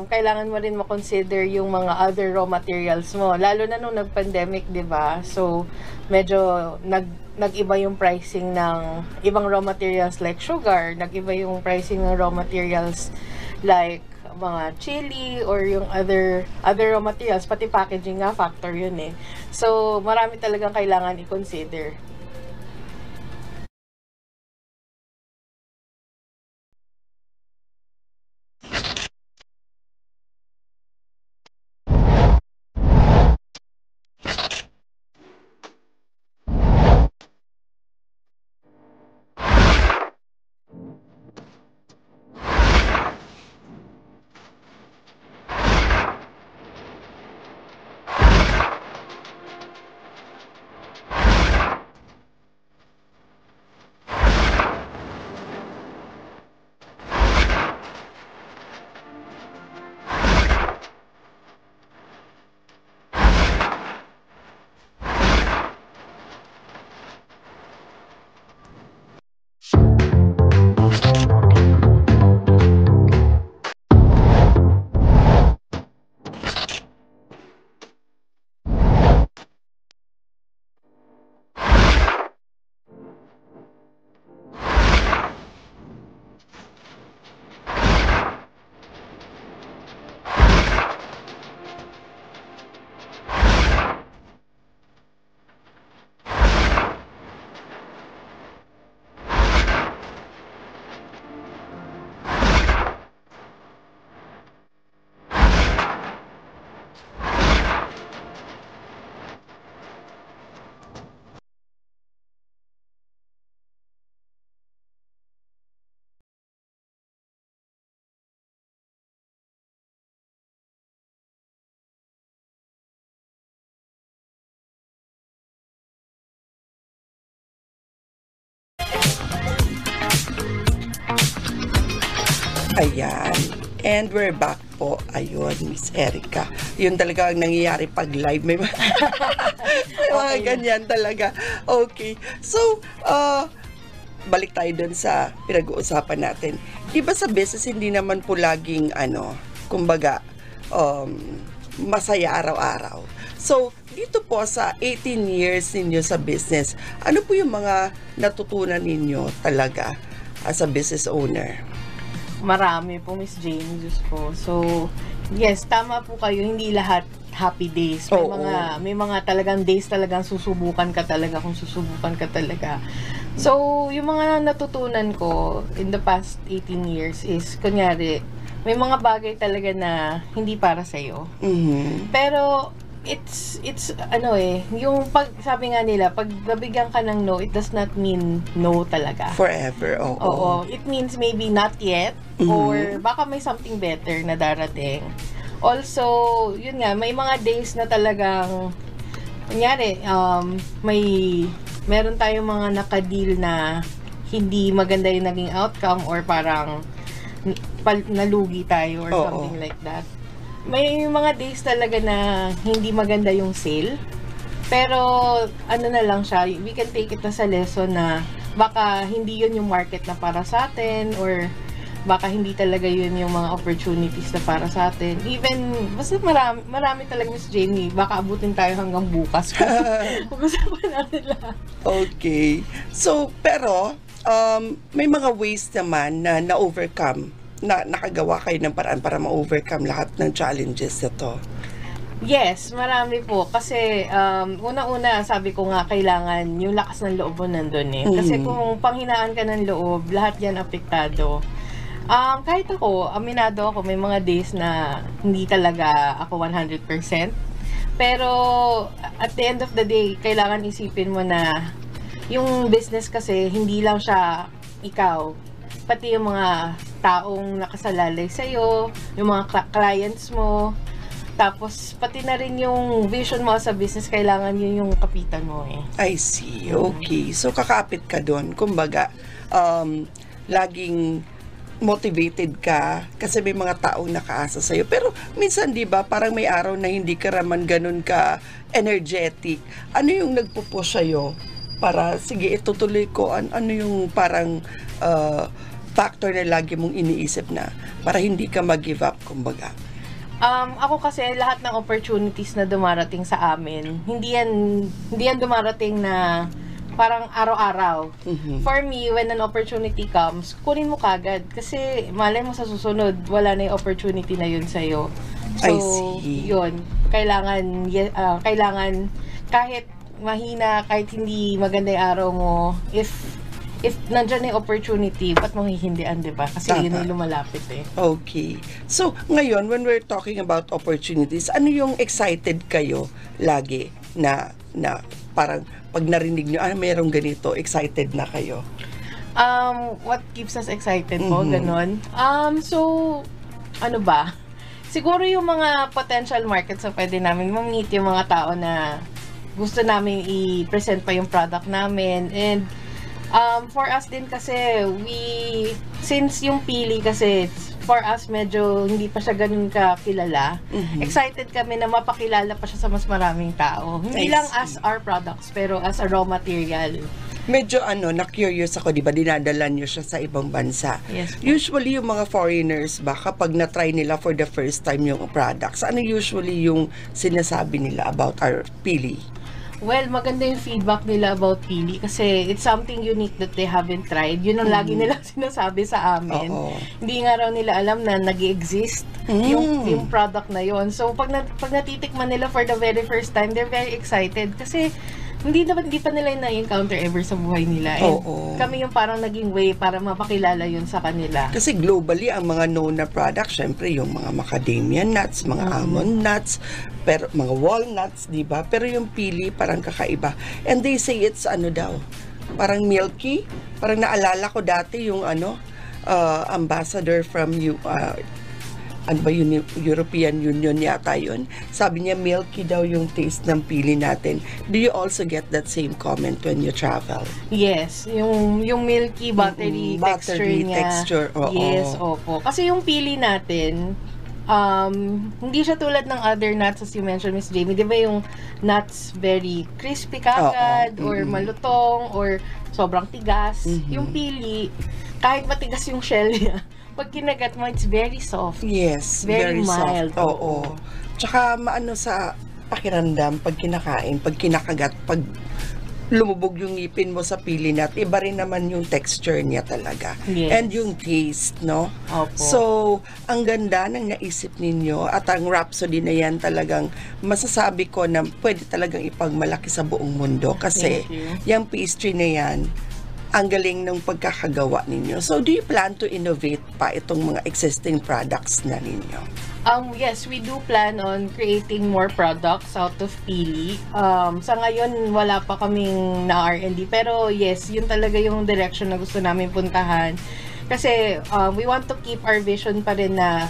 C: Kailangan mo rin makonsider yung mga other raw materials mo. Lalo na nung nag-pandemic, di ba? So, medyo nag-iba yung pricing ng ibang raw materials like sugar, nag-iba yung pricing ng raw materials like mga chili or yung other raw materials, pati packaging nga factor yun So, marami talagang kailangan i-consider.
A: Ayan. And we're back po. Ayun, Miss Erica. Yun talaga ang nangyayari pag live. May mga
C: Okay.
A: ganyan talaga. Okay. So, balik tayo dun sa pinag-uusapan natin. Di ba sa business, hindi naman po laging, kumbaga, masaya araw-araw. So, dito po sa 18 years ninyo sa business, ano po yung mga natutunan ninyo talaga as a business owner?
C: Marami po, Miss Jane, Diyos ko. So, yes, tama po kayo, hindi lahat happy days. May mga talagang days talagang susubukan ka talaga kung susubukan ka talaga. So, yung mga natutunan ko in the past 18 years is, kunyari, may mga bagay talaga na hindi para sa'yo.
A: Mm-hmm.
C: Pero, it's yung sabi nga nila, pag nabigyan ka ng no, it does not mean no talaga.
A: Forever, oo.
C: Oo. It means maybe not yet, or baka may something better na darating. Also, yun nga, may mga days na talagang, kunyari, meron tayong mga nakadeal na hindi maganda yung naging outcome or parang nalugi tayo or something like that. May mga days talaga na hindi maganda yung sale. Pero, na lang siya, we can take it as a lesson na baka hindi yun yung market na para sa atin or baka hindi talaga yun yung mga opportunities na para sa atin. Even, basta marami talaga, Miss Jamie, baka abutin tayo hanggang bukas. Pag-usapan natin lahat.
A: Okay. So, pero, may mga ways naman na na-overcome, na nakagawa kayo ng paraan para ma-overcome lahat ng challenges na to.
C: Yes, marami po. Kasi, una-una, sabi ko nga, kailangan yung lakas ng loob mo nandun eh. Kasi kung panghinaan ka ng loob, lahat yan apektado. Kahit ako, aminado ako, may mga days na hindi talaga ako 100%. Pero, at the end of the day, kailangan isipin mo na yung business kasi, hindi lang siya ikaw. Pati yung mga taong nakasalalay sa'yo, yung mga clients mo, tapos pati na rin yung vision mo sa business, kailangan yun yung kapitan mo eh.
A: I see. Okay. So, kakapit ka doon. Kumbaga, laging motivated ka kasi may mga taong nakaasa sa'yo. Pero minsan, di ba, parang may araw na hindi ka raman ganun ka energetic. Ano yung nagpupush sa'yo para, sige, itutuloy ko? Ano yung parang factor na lagi mong iniisip na para hindi ka mag-give up, kumbaga?
C: Ako kasi lahat ng opportunities na dumarating sa amin, hindi yan dumarating na parang araw-araw. For me, when an opportunity comes, kunin mo kagad kasi malay mo sa susunod, wala na yung opportunity na yun sa'yo. So,
A: I see.
C: Yun. Kailangan kahit mahina, kahit hindi maganda yung araw mo, if nandyan na yung opportunity, ba't mo hihindian, di ba? Kasi yun yung lumalapit eh.
A: Okay. So, ngayon, when we're talking about opportunities, ano yung excited kayo lagi na parang pag narinig nyo, merong ganito, excited na kayo?
C: What keeps us excited po, ganon? So, ano ba? Siguro yung mga potential markets na pwede namin ma-meet, yung mga tao na gusto namin i-present pa yung product namin. And, for us din kasi, since yung Pili kasi, for us, medyo hindi pa siya ganun kakilala. Excited kami na mapakilala pa siya sa mas maraming tao. Hindi lang as our products, pero as a raw material.
A: Medyo na-curious ako, di ba, dinadala nyo siya sa ibang bansa.
C: Yes, po.
A: Usually, yung mga foreigners ba, kapag na-try nila for the first time yung products, ano usually yung sinasabi nila about our Pili?
C: Well, maganda yung feedback nila about Pili kasi it's something unique that they haven't tried. Yun ang lagi nila sinasabi sa amin. Hindi nga raw nila alam na nag-exist yung product na yon. So, pag natitikman nila for the very first time, they're very excited kasi hindi pa nila yung na-encounter ever sa buhay nila. And kami yung parang naging way para mapakilala yun sa kanila.
A: Kasi globally, ang mga known na products, syempre yung mga macadamia nuts, mga almond nuts, pero mga walnuts, di ba? Pero yung Pili, parang kakaiba. And they say it's parang milky. Parang naalala ko dati yung ambassador from ano ba yun, European Union yata yun. Sabi niya, milky daw yung taste ng pili natin. Do you also get that same comment when you travel?
C: Yes, yung milky buttery texture niya.
A: Texture, oo.
C: Yes, opo. Kasi yung pili natin, hindi siya tulad ng other nuts as you mentioned, Miss Jamie. Di ba yung nuts very crispy kagad, or malutong, or sobrang tigas. Yung pili, kahit matigas yung shell niya, pag kinagat mo, it's very soft.
A: Yes,
C: very
A: soft.
C: mild.
A: Oo. Tsaka maano sa pakiramdam, pag kinakain, pag kinakagat, pag lumubog yung ngipin mo sa pili nut, iba rin naman yung texture niya talaga.
C: Yes.
A: And yung taste, no?
C: Opo.
A: So, ang ganda ng naisip ninyo at ang Rhapsody na yan talagang masasabi ko na pwede talagang ipagmalaki sa buong mundo kasi yung pastry na yan, ang galing ng pagkakagawa ninyo. So, do you plan to innovate pa itong mga existing products na ninyo?
C: Yes, we do plan on creating more products out of pili. Sa ngayon, wala pa kaming na R&D. Pero yes, yun talaga yung direction na gusto namin puntahan. Kasi we want to keep our vision pa rin na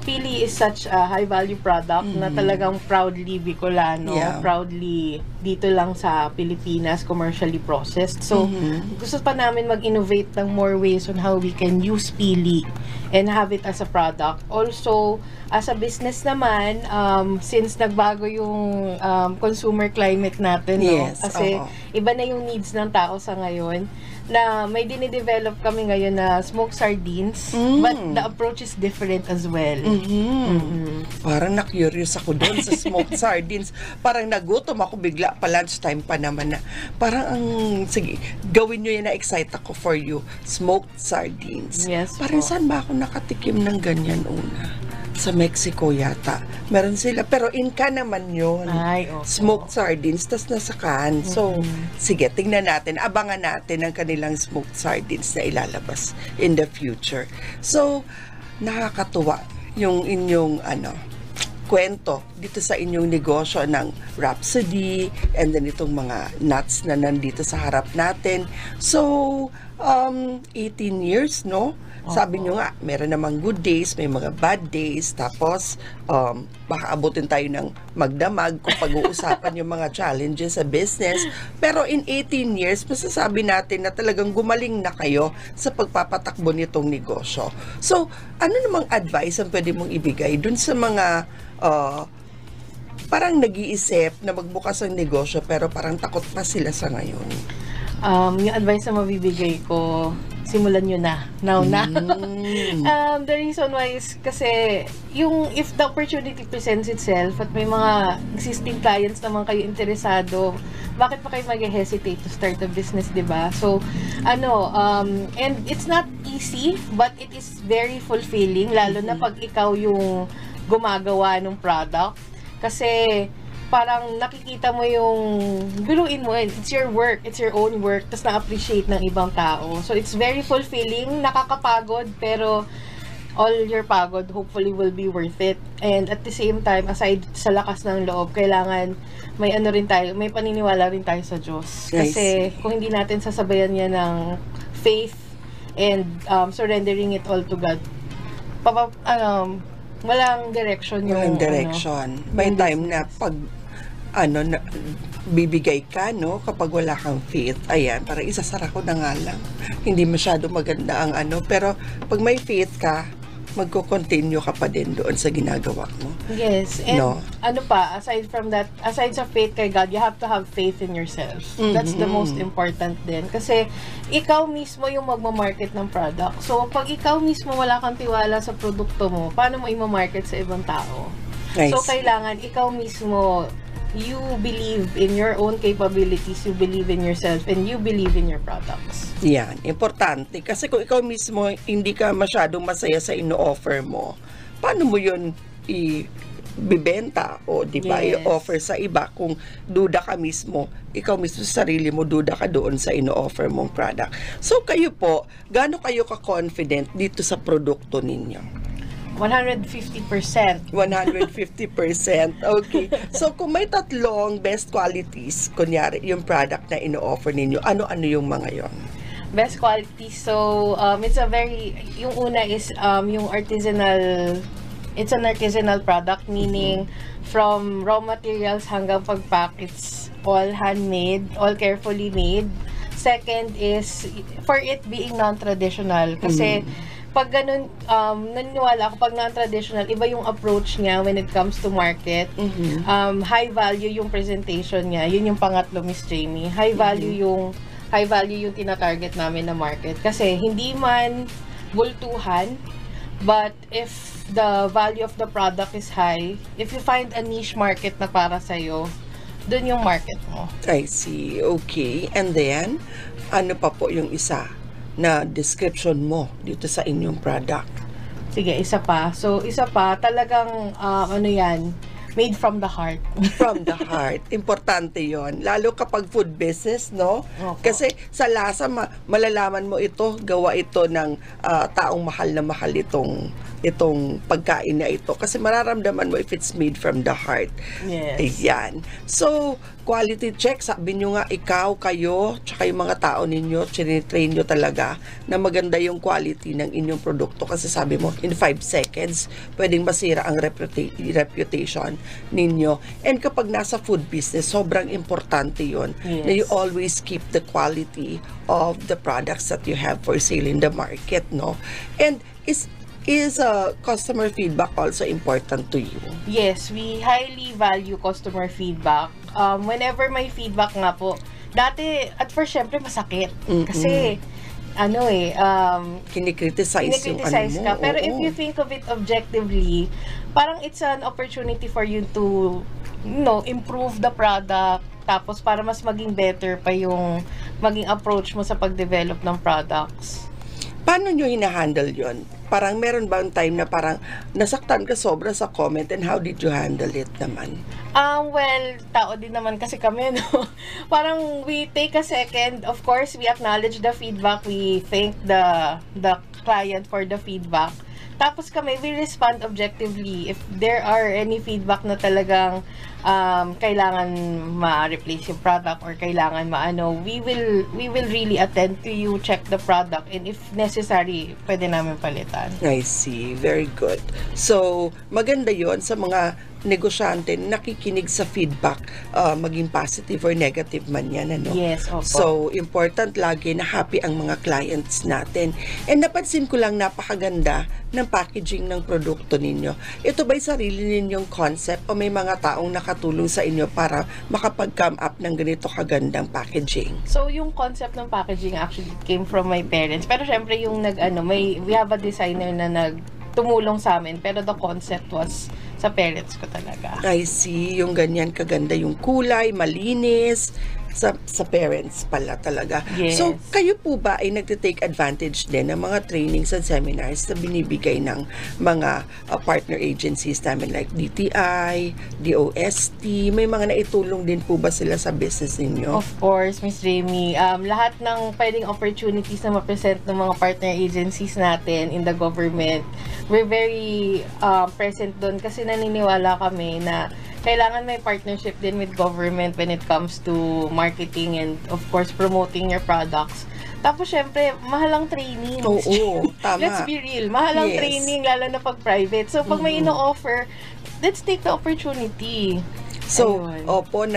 C: pili is such a high-value product na talagang proudly Bicolano, proudly dito lang sa Pilipinas, commercially processed. So, gusto pa namin mag-innovate ng more ways on how we can use pili and have it as a product. Also, as a business naman, since nagbago yung consumer climate natin, no? Kasi iba na yung needs ng tao sa ngayon, na may dinidevelop kami ngayon na smoked sardines, but the approach is different as well.
A: Parang na-curious ako doon sa smoked sardines. Parang nagutom ako bigla pa, lunchtime pa naman na. Parang sige, gawin nyo yan, na-excite ako for you. Smoked sardines.
C: Yes,
A: parang
C: po.
A: saan ba ako nakatikim ng ganyan una? Sa Mexico yata. Meron sila. Pero Inca naman yun.
C: Ay, opo.
A: Smoked sardines, tas nasa can. So, sige, tingnan natin. Abangan natin ang kanilang smoked sardines na ilalabas in the future. So, nakakatuwa yung inyong kwento dito sa inyong negosyo ng Rhapsody and then itong mga nuts na nandito sa harap natin. So, 18 years, no? Sabi nyo nga, meron namang good days, may mga bad days, tapos baka abutin tayo ng magdamag kung pag-uusapan yung mga challenges sa business. Pero in 18 years, masasabi natin na talagang gumaling na kayo sa pagpapatakbo nitong negosyo. So, ano namang advice ang pwede mong ibigay dun sa mga parang nag-iisip na magbukas ng negosyo pero parang takot pa sila sa ngayon?
C: Yung advice na mabibigay ko, simulan nyo na. Now na. The reason why is kasi if the opportunity presents itself at may mga existing clients naman kayo interesado, bakit pa kayo mag-hesitate to start a business, diba? So, and it's not easy, but it is very fulfilling, lalo na pag ikaw yung gumagawa ng product. Kasi, parang nakikita mo biruin mo, it's your work, it's your own work, tapos na-appreciate ng ibang tao. So, it's very fulfilling, nakakapagod, pero all your pagod hopefully will be worth it. And at the same time, aside sa lakas ng loob, kailangan may may paniniwala rin tayo sa Diyos. Kasi kung hindi natin sasabayan niya ng faith and surrendering it all to God, walang direction yung
A: walang direction. May time na pag bibigay ka, no? Kapag wala kang faith, ayan, parang isasara ko na nga lang. Hindi masyado maganda ang pero pag may faith ka, magko-continue ka pa din doon sa ginagawa mo.
C: Yes. And aside from that, aside sa faith kay God, you have to have faith in yourself. That's the most important din. Kasi ikaw mismo yung magmamarket ng product. So, pag ikaw mismo wala kang tiwala sa produkto mo, paano mo i-market sa ibang tao? So, kailangan ikaw mismo, you believe in your own capabilities, you believe in yourself, and you believe in your products.
A: Yan, importante. Kasi kung ikaw mismo hindi ka masyadong masaya sa ino-offer mo, paano mo yun ibibenta o di ba i-offer sa iba kung duda ka mismo, ikaw mismo sa sarili mo, duda ka doon sa ino-offer mong product. So kayo po, gaano kayo ka-confident dito sa produkto ninyo?
C: 150%.
A: 150%. Okay. So, kung may tatlong best qualities, kunyari, yung product na ino-offer ninyo, ano-ano yung mga yon?
C: Best qualities. So, it's a yung una is, yung artisanal it's an artisanal product, meaning from raw materials hanggang pag-pack, it's all handmade, all carefully made. Second is, for it being non-traditional, kasi pag ganun, naniniwala ako, pag non-traditional, iba yung approach niya when it comes to market. High value yung presentation niya. Yun yung pangatlo, Miss Jamie. High value yung tina-target namin na market. Kasi hindi man bultuhan, but if the value of the product is high, if you find a niche market na para sa'yo, dun yung market mo.
A: I see. Okay. And then, ano pa po yung isa na description mo dito sa inyong product?
C: Sige, isa pa. So, isa pa, talagang, ano yan, made from the heart.
A: From the heart. Importante yon, lalo kapag food business, no?
C: Opo.
A: Kasi sa lasa, malalaman mo ito, gawa ito ng taong mahal na mahal itong pagkain na ito. Kasi mararamdaman mo if it's made from the heart.
C: Yes.
A: Ayan. So, quality check, sabi nyo nga, ikaw, kayo, tsaka yung mga tao ninyo, train nyo talaga na maganda yung quality ng inyong produkto. Kasi sabi mo, in 5 seconds, pwedeng masira ang reputation ninyo. And kapag nasa food business, sobrang importante yun,
C: Yes.
A: na you always keep the quality of the products that you have for sale in the market, no? And is customer feedback also important to you?
C: Yes, we highly value customer feedback. Whenever may feedback nga po, dati, at first, syempre, masakit. Kasi,
A: Kinikriticize yung ano mo.
C: ka. Pero
A: Oo.
C: if you think of it objectively, parang it's an opportunity for you to, improve the product, tapos para mas maging better pa yung maging approach mo sa pag-develop ng products.
A: Paano nyo hinahandle yon? Parang meron bang time na parang nasaktan ka sobra sa comment, and how did you handle it naman?
C: Well, tao din naman kasi kami, no? Parang we take a second. Of course, we acknowledge the feedback. We thank the client for the feedback. Tapos kami, we respond objectively. If there are any feedback na talagang kailangan ma-replace yung product or kailangan we will really attend to you, check the product, and if necessary, pwede namin palitan.
A: I see. Very good. So, maganda yon sa mga negosyante na nakikinig sa feedback, maging positive or negative man yan, ano?
C: Yes, opo.
A: So, important lagi na happy ang mga clients natin. And napansin ko lang, napakaganda ng packaging ng produkto ninyo. Ito ba'y sarili ninyong concept o may mga taong nakatulong sa inyo para makapag-come up ng ganito kagandang packaging?
C: So, yung concept ng packaging actually came from my parents. Pero syempre, yung we have a designer na tumulong sa amin. Pero the concept was sa parents ko talaga.
A: I see. Yung ganyan kaganda yung kulay, malinis. Sa parents pala talaga.
C: Yes.
A: So, kayo po ba ay nagtitake advantage din ng mga trainings and seminars na binibigay ng mga partner agencies namin like DTI, DOST? May mga naitulong din po ba sila sa business ninyo?
C: Of course, Miss Jamie. Lahat ng pwedeng opportunities na ma-present ng mga partner agencies natin in the government, we're very present doon kasi naniniwala kami na kailangan may partnership din with government when it comes to marketing and of course promoting your products. Tapos syempre, mahalang training.
A: Oo, tama.
C: Let's be real. Mahalang
A: Yes.
C: training, lalo na pag private. So pag may ino-offer, let's take the opportunity.
A: So,
C: Ayun.
A: opo,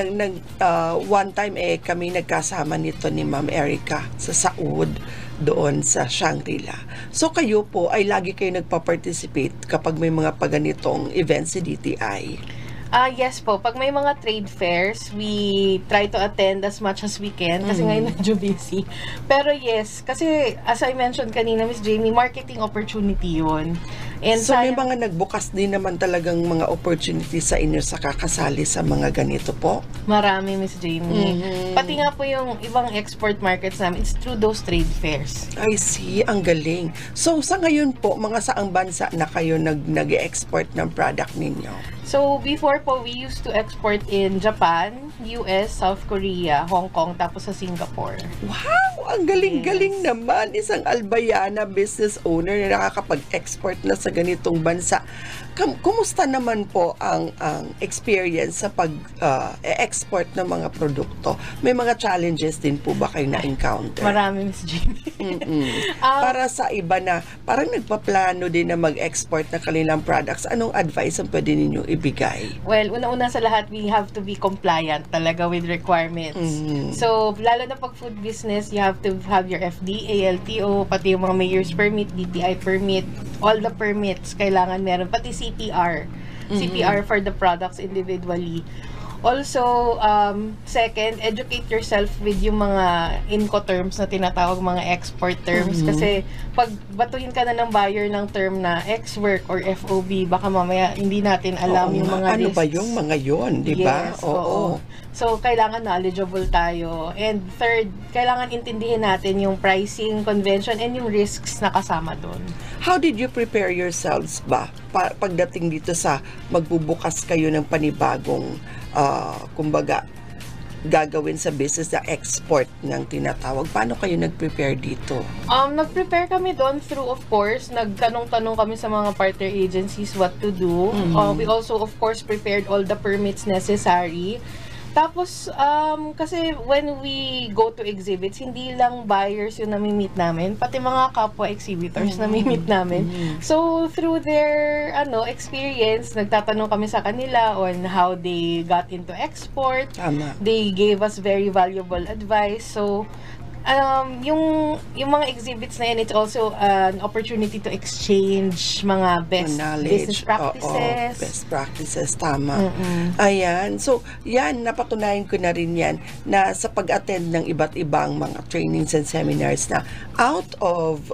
A: one time kami nagkasama nito ni Ma'am Erica sa Saud doon sa Shangri-La. So, kayo po ay lagi kayo nagpa-participate kapag may mga paganitong events sa DTI?
C: Yes po. Pag may mga trade fairs, we try to attend as much as we can kasi ngayon medyo busy. Pero yes, kasi as I mentioned kanina, Miss Jamie, marketing opportunity yun. And
A: So, may mga nagbukas din naman talagang mga opportunities sa inyo sa kakasali sa mga ganito po?
C: marami, Miss Jamie. Pati nga po yung ibang export markets namin, it's through those trade fairs.
A: I see, ang galing. So, sa ngayon po, mga saang bansa na kayo nag-export ng product ninyo?
C: So, before po, we used to export in Japan, US, South Korea, Hong Kong, tapos sa Singapore.
A: Wow! Ang galing-galing naman. Isang albayana business owner na nakakapag-export na sa ganitong bansa. Kumusta naman po ang experience sa pag-export ng mga produkto? May mga challenges din po ba kayo na-encounter?
C: Marami, Miss Jamie.
A: Para sa iba na parang nagpaplano din na mag-export na kanilang products, anong advice ang pwede ninyong ibigay?
C: Well, una-una sa lahat, we have to be compliant talaga with requirements. So, lalo na pag food business, you have to have your FDA, LTO, pati yung mga mayor's permit, DTI permit, all the permits kailangan meron, pati CPR. CPR for the products individually. Also, second, educate yourself with yung mga Incoterms na tinatawag mga export terms. Kasi pag batuhin ka na ng buyer ng term na ex-work or FOB, baka mamaya hindi natin alam yung mga
A: ano
C: risks.
A: ba yung mga yon, di ba?
C: Yes, oo. So, kailangan knowledgeable tayo. And third, kailangan intindihin natin yung pricing, convention, and yung risks na kasama doon.
A: How did you prepare yourselves ba pagdating dito sa magbubukas kayo ng panibagong kumbaga gagawin sa business na export ng tinatawag? Paano kayo nag-prepare dito?
C: Nag-prepare kami doon through, of course, nagtanong-tanong kami sa mga partner agencies what to do. We also, of course, prepared all the permits necessary. Tapos, kasi when we go to exhibits, hindi lang buyers yung nami-meet namin, pati mga kapwa exhibitors nami-meet namin. So, through their experience, nagtatanong kami sa kanila on how they got into export.
A: Tama.
C: They gave us very valuable advice. So, yung mga exhibits na yan, it's also an opportunity to exchange mga best business practices.
A: Best practices, tama. Ayan. So, yan, napatunayan ko na rin yan na sa pag-attend ng iba't ibang mga trainings and seminars na out of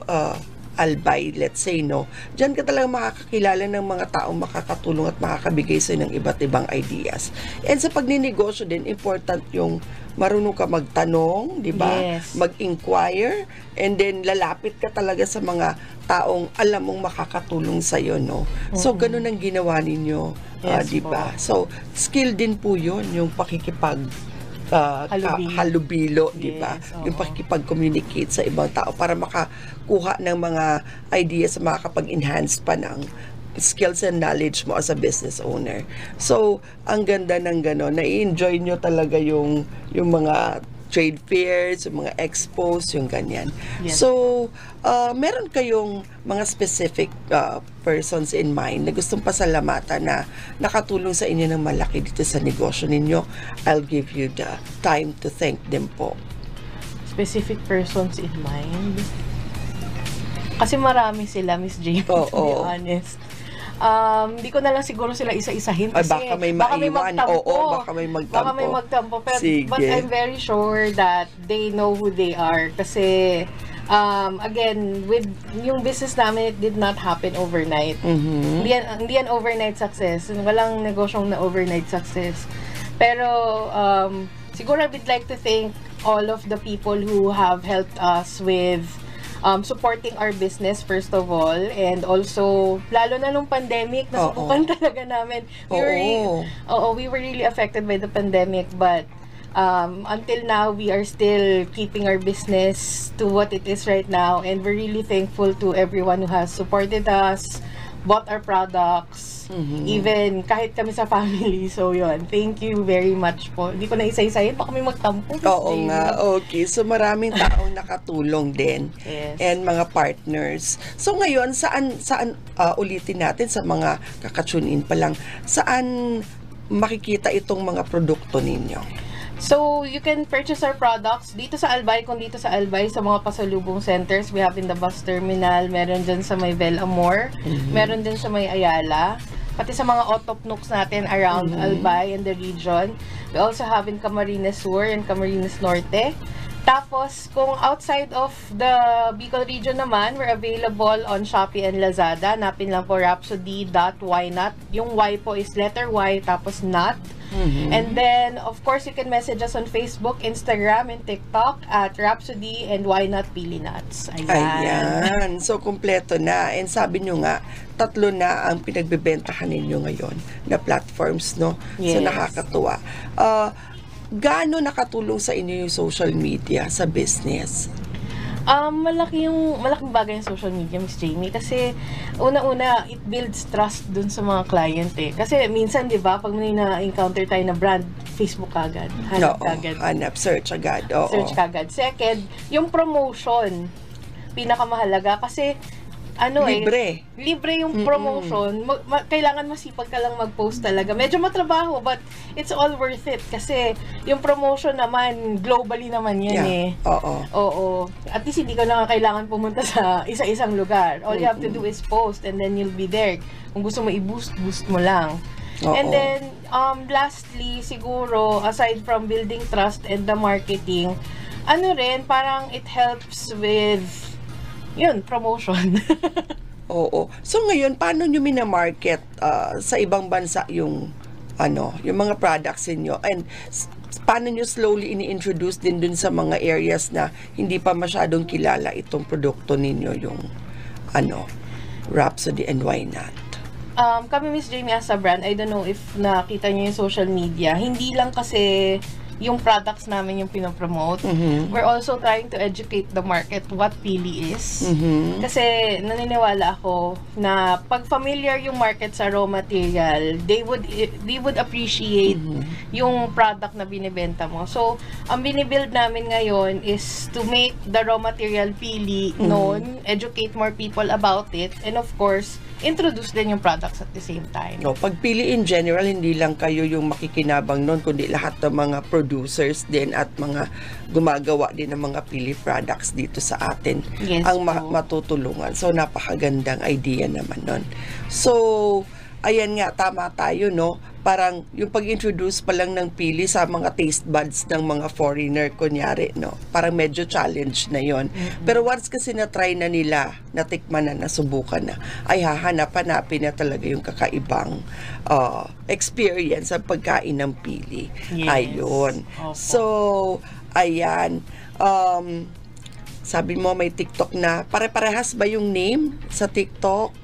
A: Albay, let's say, no, dyan ka talagang makakakilala ng mga taong makakatulong at makakabigay sa'yo ng iba't ibang ideas. And sa pagninegosyo din, important yung marunong ka magtanong, di ba?
C: Yes.
A: Mag-inquire, and then lalapit ka talaga sa mga taong alam mong makakatulong sa'yo, no? So, ganun ang ginawa ninyo,
C: Yes,
A: di ba? So, skill din po yun, yung pakikipag halubilo, di ba?
C: Yes,
A: Yung pakikipag-communicate sa ibang tao para makakuha ng mga ideas, makakapag-enhance pa ng skills and knowledge mo as a business owner. So, ang ganda ng gano'n, na-enjoy nyo talaga yung mga trade fairs, yung mga expos, yung ganyan.
C: Yes.
A: So, meron kayong mga specific persons in mind na gustong pasalamatan na nakatulong sa inyo ng malaki dito sa negosyo ninyo. I'll give you the time to thank them po.
C: Specific persons in mind? Kasi marami sila, Miss Jane, to be honest. Hindi ko na lang siguro sila isa-isahin kasi
A: baka may maiwan. Baka may magtampo.
C: But I'm very sure that they know who they are kasi again, with yung business namin, it did not happen overnight. Hindi yan overnight success. Walang negosyong na overnight success. Pero siguro I would like to thank all of the people who have helped us with supporting our business first of all, and also lalo na nung pandemic, nasubukan talaga namin. We were really affected by the pandemic, but until now we are still keeping our business to what it is right now, and we're really thankful to everyone who has supported us, bought our products, even kahit kami sa family. So yun, thank you very much po. Hindi ko na isa-isahin, baka may magtampo.
A: Oo nga, okay. So maraming taong nakatulong din.
C: Yes.
A: And mga partners. So ngayon, saan ulitin natin sa mga kakatune in pa lang, saan makikita itong mga produkto ninyo?
C: So, you can purchase our products dito sa Albay, kung dito sa Albay, sa mga pasalubong centers. We have in the bus terminal, meron dyan sa may Velamor, meron din sa may Ayala, pati sa mga Otopnooks natin around Albay and the region. We also have in Camarines Sur and Camarines Norte. Tapos, kung outside of the Bicol region naman, we're available on Shopee and Lazada. Hanapin lang po Rhapsody.whynot. Yung Y po is letter Y, tapos not. And then, of course, you can message us on Facebook, Instagram, and TikTok at Rhapsody and Why Not Pili Nuts.
A: Ayan. So, kumpleto na. And sabi nyo nga, 3 na ang pinagbebentahan ninyo ngayon na platforms, no?
C: Yes.
A: So, nakakatuwa. Gaano nakatulong sa inyo yung social media sa business?
C: Malaking bagay yung social media, Miss Jamie, kasi una-una, it builds trust dun sa mga client eh. Kasi minsan, di ba, pag may na-encounter tayo na brand, Facebook agad, hanap agad.
A: Search agad. Oo.
C: Search agad. Second, yung promotion, pinakamahalaga kasi libre yung promotion. Kailangan masipag ka lang mag-post talaga. Medyo matrabaho, but it's all worth it. Kasi yung promotion naman, globally naman yan eh. Oo. At least hindi ka na kailangan pumunta sa isa-isang lugar. All you have to do is post and then you'll be there. Kung gusto mo i-boost, boost mo lang. And then, lastly, siguro, aside from building trust and the marketing, parang it helps with promotion.
A: Oo. So ngayon, paano nyo minamarket sa ibang bansa yung mga products niyo? And paano nyo slowly ini-introduce din dun sa mga areas na hindi pa masyadong kilala itong produkto ninyo, yung Rhapsody and Why Not?
C: Kami, Miss Jamie, as a brand, I don't know if nakita nyo yung social media, hindi lang kasi yung products namin yung pinopromote. We're also trying to educate the market what pili is. Kasi naniniwala ako na pag familiar yung market sa raw material, they would appreciate yung product na binibenta mo. So, ang binibuild namin ngayon is to make the raw material pili known, educate more people about it, and of course, introduce din yung products at the same time.
A: Pagpili in general, hindi lang kayo yung makikinabang nun, kundi lahat ng mga producers din at mga gumagawa din ng mga pili products dito sa atin ang matutulungan. So, napakagandang idea naman nun. So, ayan nga, tama tayo, no? Parang yung pag-introduce pa lang ng pili sa mga taste buds ng mga foreigner, kunyari, no? Parang medyo challenge na yon. Pero once kasi na-try na nila, natikman na, nasubukan na, ay hanapin na talaga yung kakaibang experience sa pagkain ng pili. Ayun. So, ayan. Sabi mo may TikTok na. Pare-parehas ba yung name sa TikTok?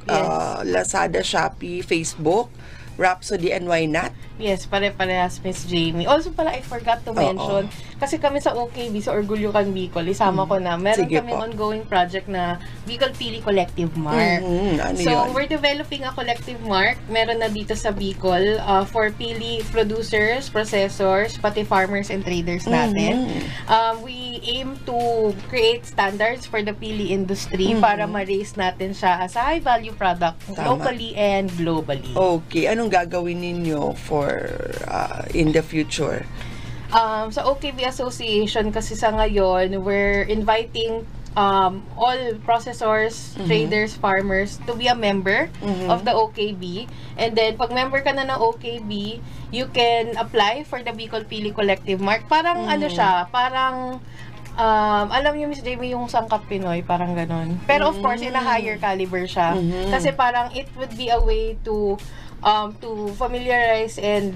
A: Lazada, Shopee, Facebook, Rhapsody and Why Not?
C: Yes, pare-parehas, Miss Jamie. Also pala, I forgot to mention, kasi kami sa OKB, sa Orgulyo Kang Bicol, isama ko na, meron kami ongoing project na Bicol Pili Collective Mark. We're developing a collective mark. Meron na dito sa Bicol for pili producers, processors, pati farmers and traders natin. We aim to create standards for the pili industry para ma-raise natin siya as a high-value product locally and globally.
A: Okay. Anong gagawin ninyo for in the future?
C: Sa OKB Association kasi sa ngayon, we're inviting all processors, traders, farmers to be a member of the OKB. And then, pag member ka na ng OKB, you can apply for the Bicol Pili Collective Mark. Parang parang alam niyo, Miss Jamie, yung Sangkap Pinoy, parang ganon. Pero of course, in a higher caliber siya. Kasi parang it would be a way to familiarize and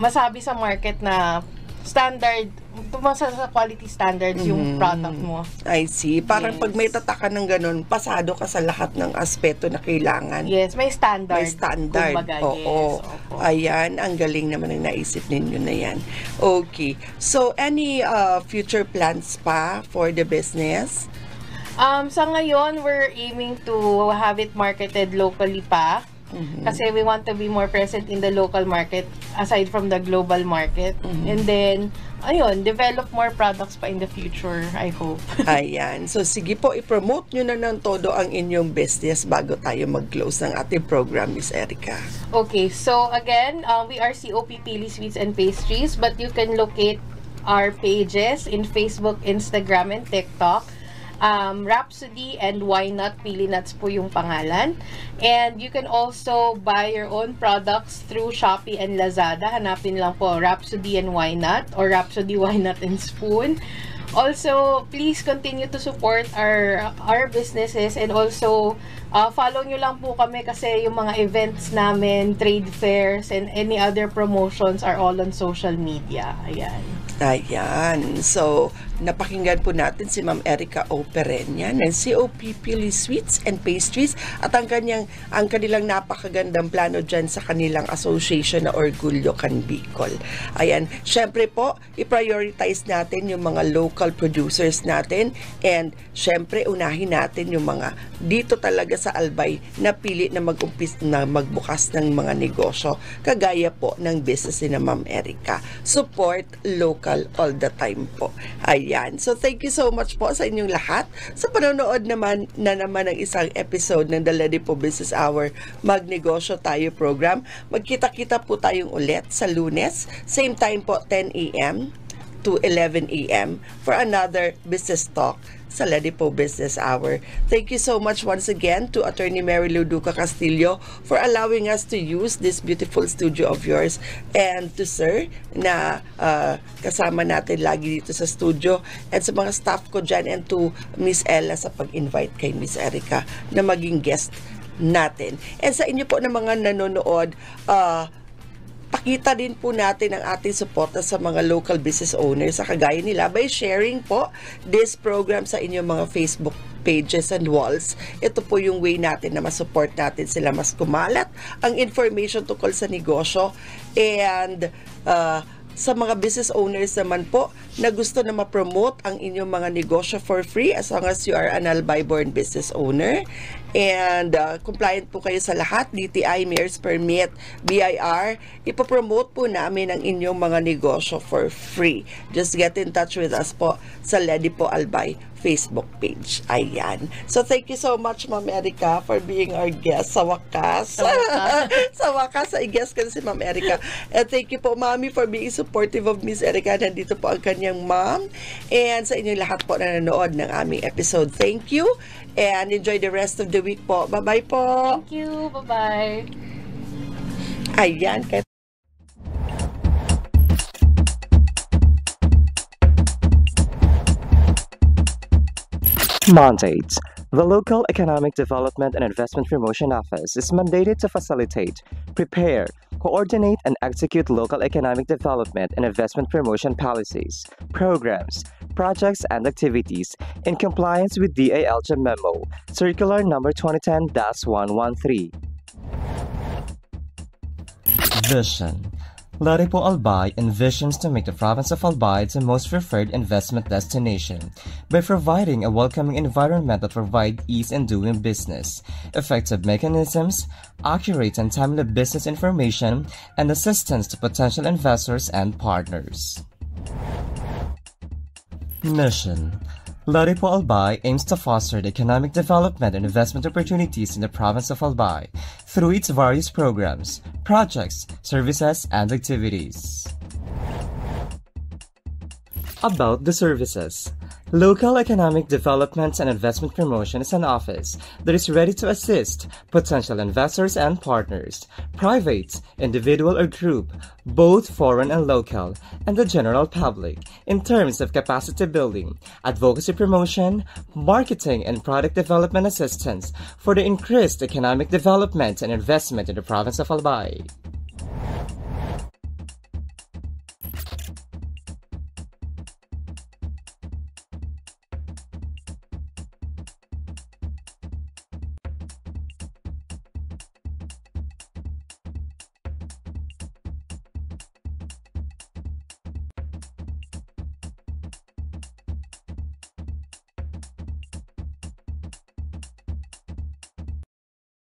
C: masabi sa market na standard, tumasa sa quality standards yung product mo.
A: I see. Parang pag may tatakan ng ganun, pasado ka sa lahat ng aspeto na kailangan.
C: Yes, may standard.
A: May standard.
C: Kumbaga,
A: Oo. Ayan, ang galing naman ang naisip ninyo na yan. Okay. So, any future plans pa for the business?
C: Sa ngayon, we're aiming to have it marketed locally pa. Kasi we want to be more present in the local market aside from the global market. And then, develop more products pa in the future, I hope.
A: Ayan. So, sige po, i-promote nyo na ng todo ang inyong business bago tayo mag-close ng ating program, Miss Erica.
C: Okay. So, again, we are COP Pili Sweets and Pastries, but you can locate our pages in Facebook, Instagram, and TikTok. Rhapsody and Why Not Pili Nuts po yung pangalan. And you can also buy your own products through Shopee and Lazada. Hanapin lang po Rhapsody and Why Not or Rhapsody Why Not and Spoon. Also, please continue to support our businesses and also follow nyo lang po kami kasi yung mga events namin, trade fairs, and any other promotions are all on social media. Ayan.
A: Ayan. So, napakinggan po natin si Ma'am Erica O. Perenya ng COP Pili Sweets and Pastries at ang kanilang napakagandang plano dyan sa kanilang association na Orgulyo Can Bicol. Ayan. Syempre po, i-prioritize natin yung mga local producers natin and syempre unahin natin yung mga dito talaga sa Albay na pili na magbukas ng mga negosyo kagaya po ng business ni Ma'am Erica. Support local all the time po. Ayan. So, thank you so much po sa inyong lahat sa panonood naman ng isang episode ng The Lady Po Business Hour Magnegosyo Tayo program. Magkita-kita po tayong ulit sa Lunes. Same time po, 10 a.m. to 11 a.m. for another business talk sa Lady Po Business Hour. Thank you so much once again to Attorney Mary Lou Duca Castillo for allowing us to use this beautiful studio of yours, and to Sir na kasama natin lagi dito sa studio, and sa mga staff ko dyan, and to Miss Ella sa pag-invite kay Miss Erica na maging guest natin. And sa inyo po na mga nanonood, pakita din po natin ang ating suporta sa mga local business owners sa kagaya nila by sharing po this program sa inyong mga Facebook pages and walls. Ito po yung way natin na masupport natin sila, mas kumalat ang information tungkol sa negosyo. And sa mga business owners naman po na gusto na ma-promote ang inyong mga negosyo for free as long as you are an Albay-born business owner and compliant po kayo sa lahat, DTI, Mayor's Permit, BIR, ipopromote po namin ang inyong mga negosyo for free. Just get in touch with us po sa Lady Po Albay Facebook page. Ayan. So, thank you so much, Ma'am Erica, for being our guest sa wakas. Sa wakas, ay guest ka na si Ma'am Erica. And thank you po, Mami, for being supportive of Miss Erica. Nandito po ang kanyang mom. And sa inyong lahat po na nanonood ng aming episode, thank you. And enjoy the rest of the week po. Bye-bye po.
C: Thank you. Bye-bye.
A: Ayan.
B: Mandates. The Local Economic Development and Investment Promotion Office is mandated to facilitate, prepare, coordinate, and execute local economic development and investment promotion policies, programs, projects, and activities in compliance with DALJ Memo, Circular Number 2010-113. Vision. Lady Po Albay envisions to make the province of Albay the most preferred investment destination by providing a welcoming environment that provides ease in doing business, effective mechanisms, accurate and timely business information, and assistance to potential investors and partners. Mission. Lady Po Albay aims to foster the economic development and investment opportunities in the province of Albay through its various programs, projects, services, and activities. About the services. Local Economic Development and Investment Promotion is an office that is ready to assist potential investors and partners, private, individual or group, both foreign and local, and the general public, in terms of capacity building, advocacy promotion, marketing and product development assistance for the increased economic development and investment in the province of Albay.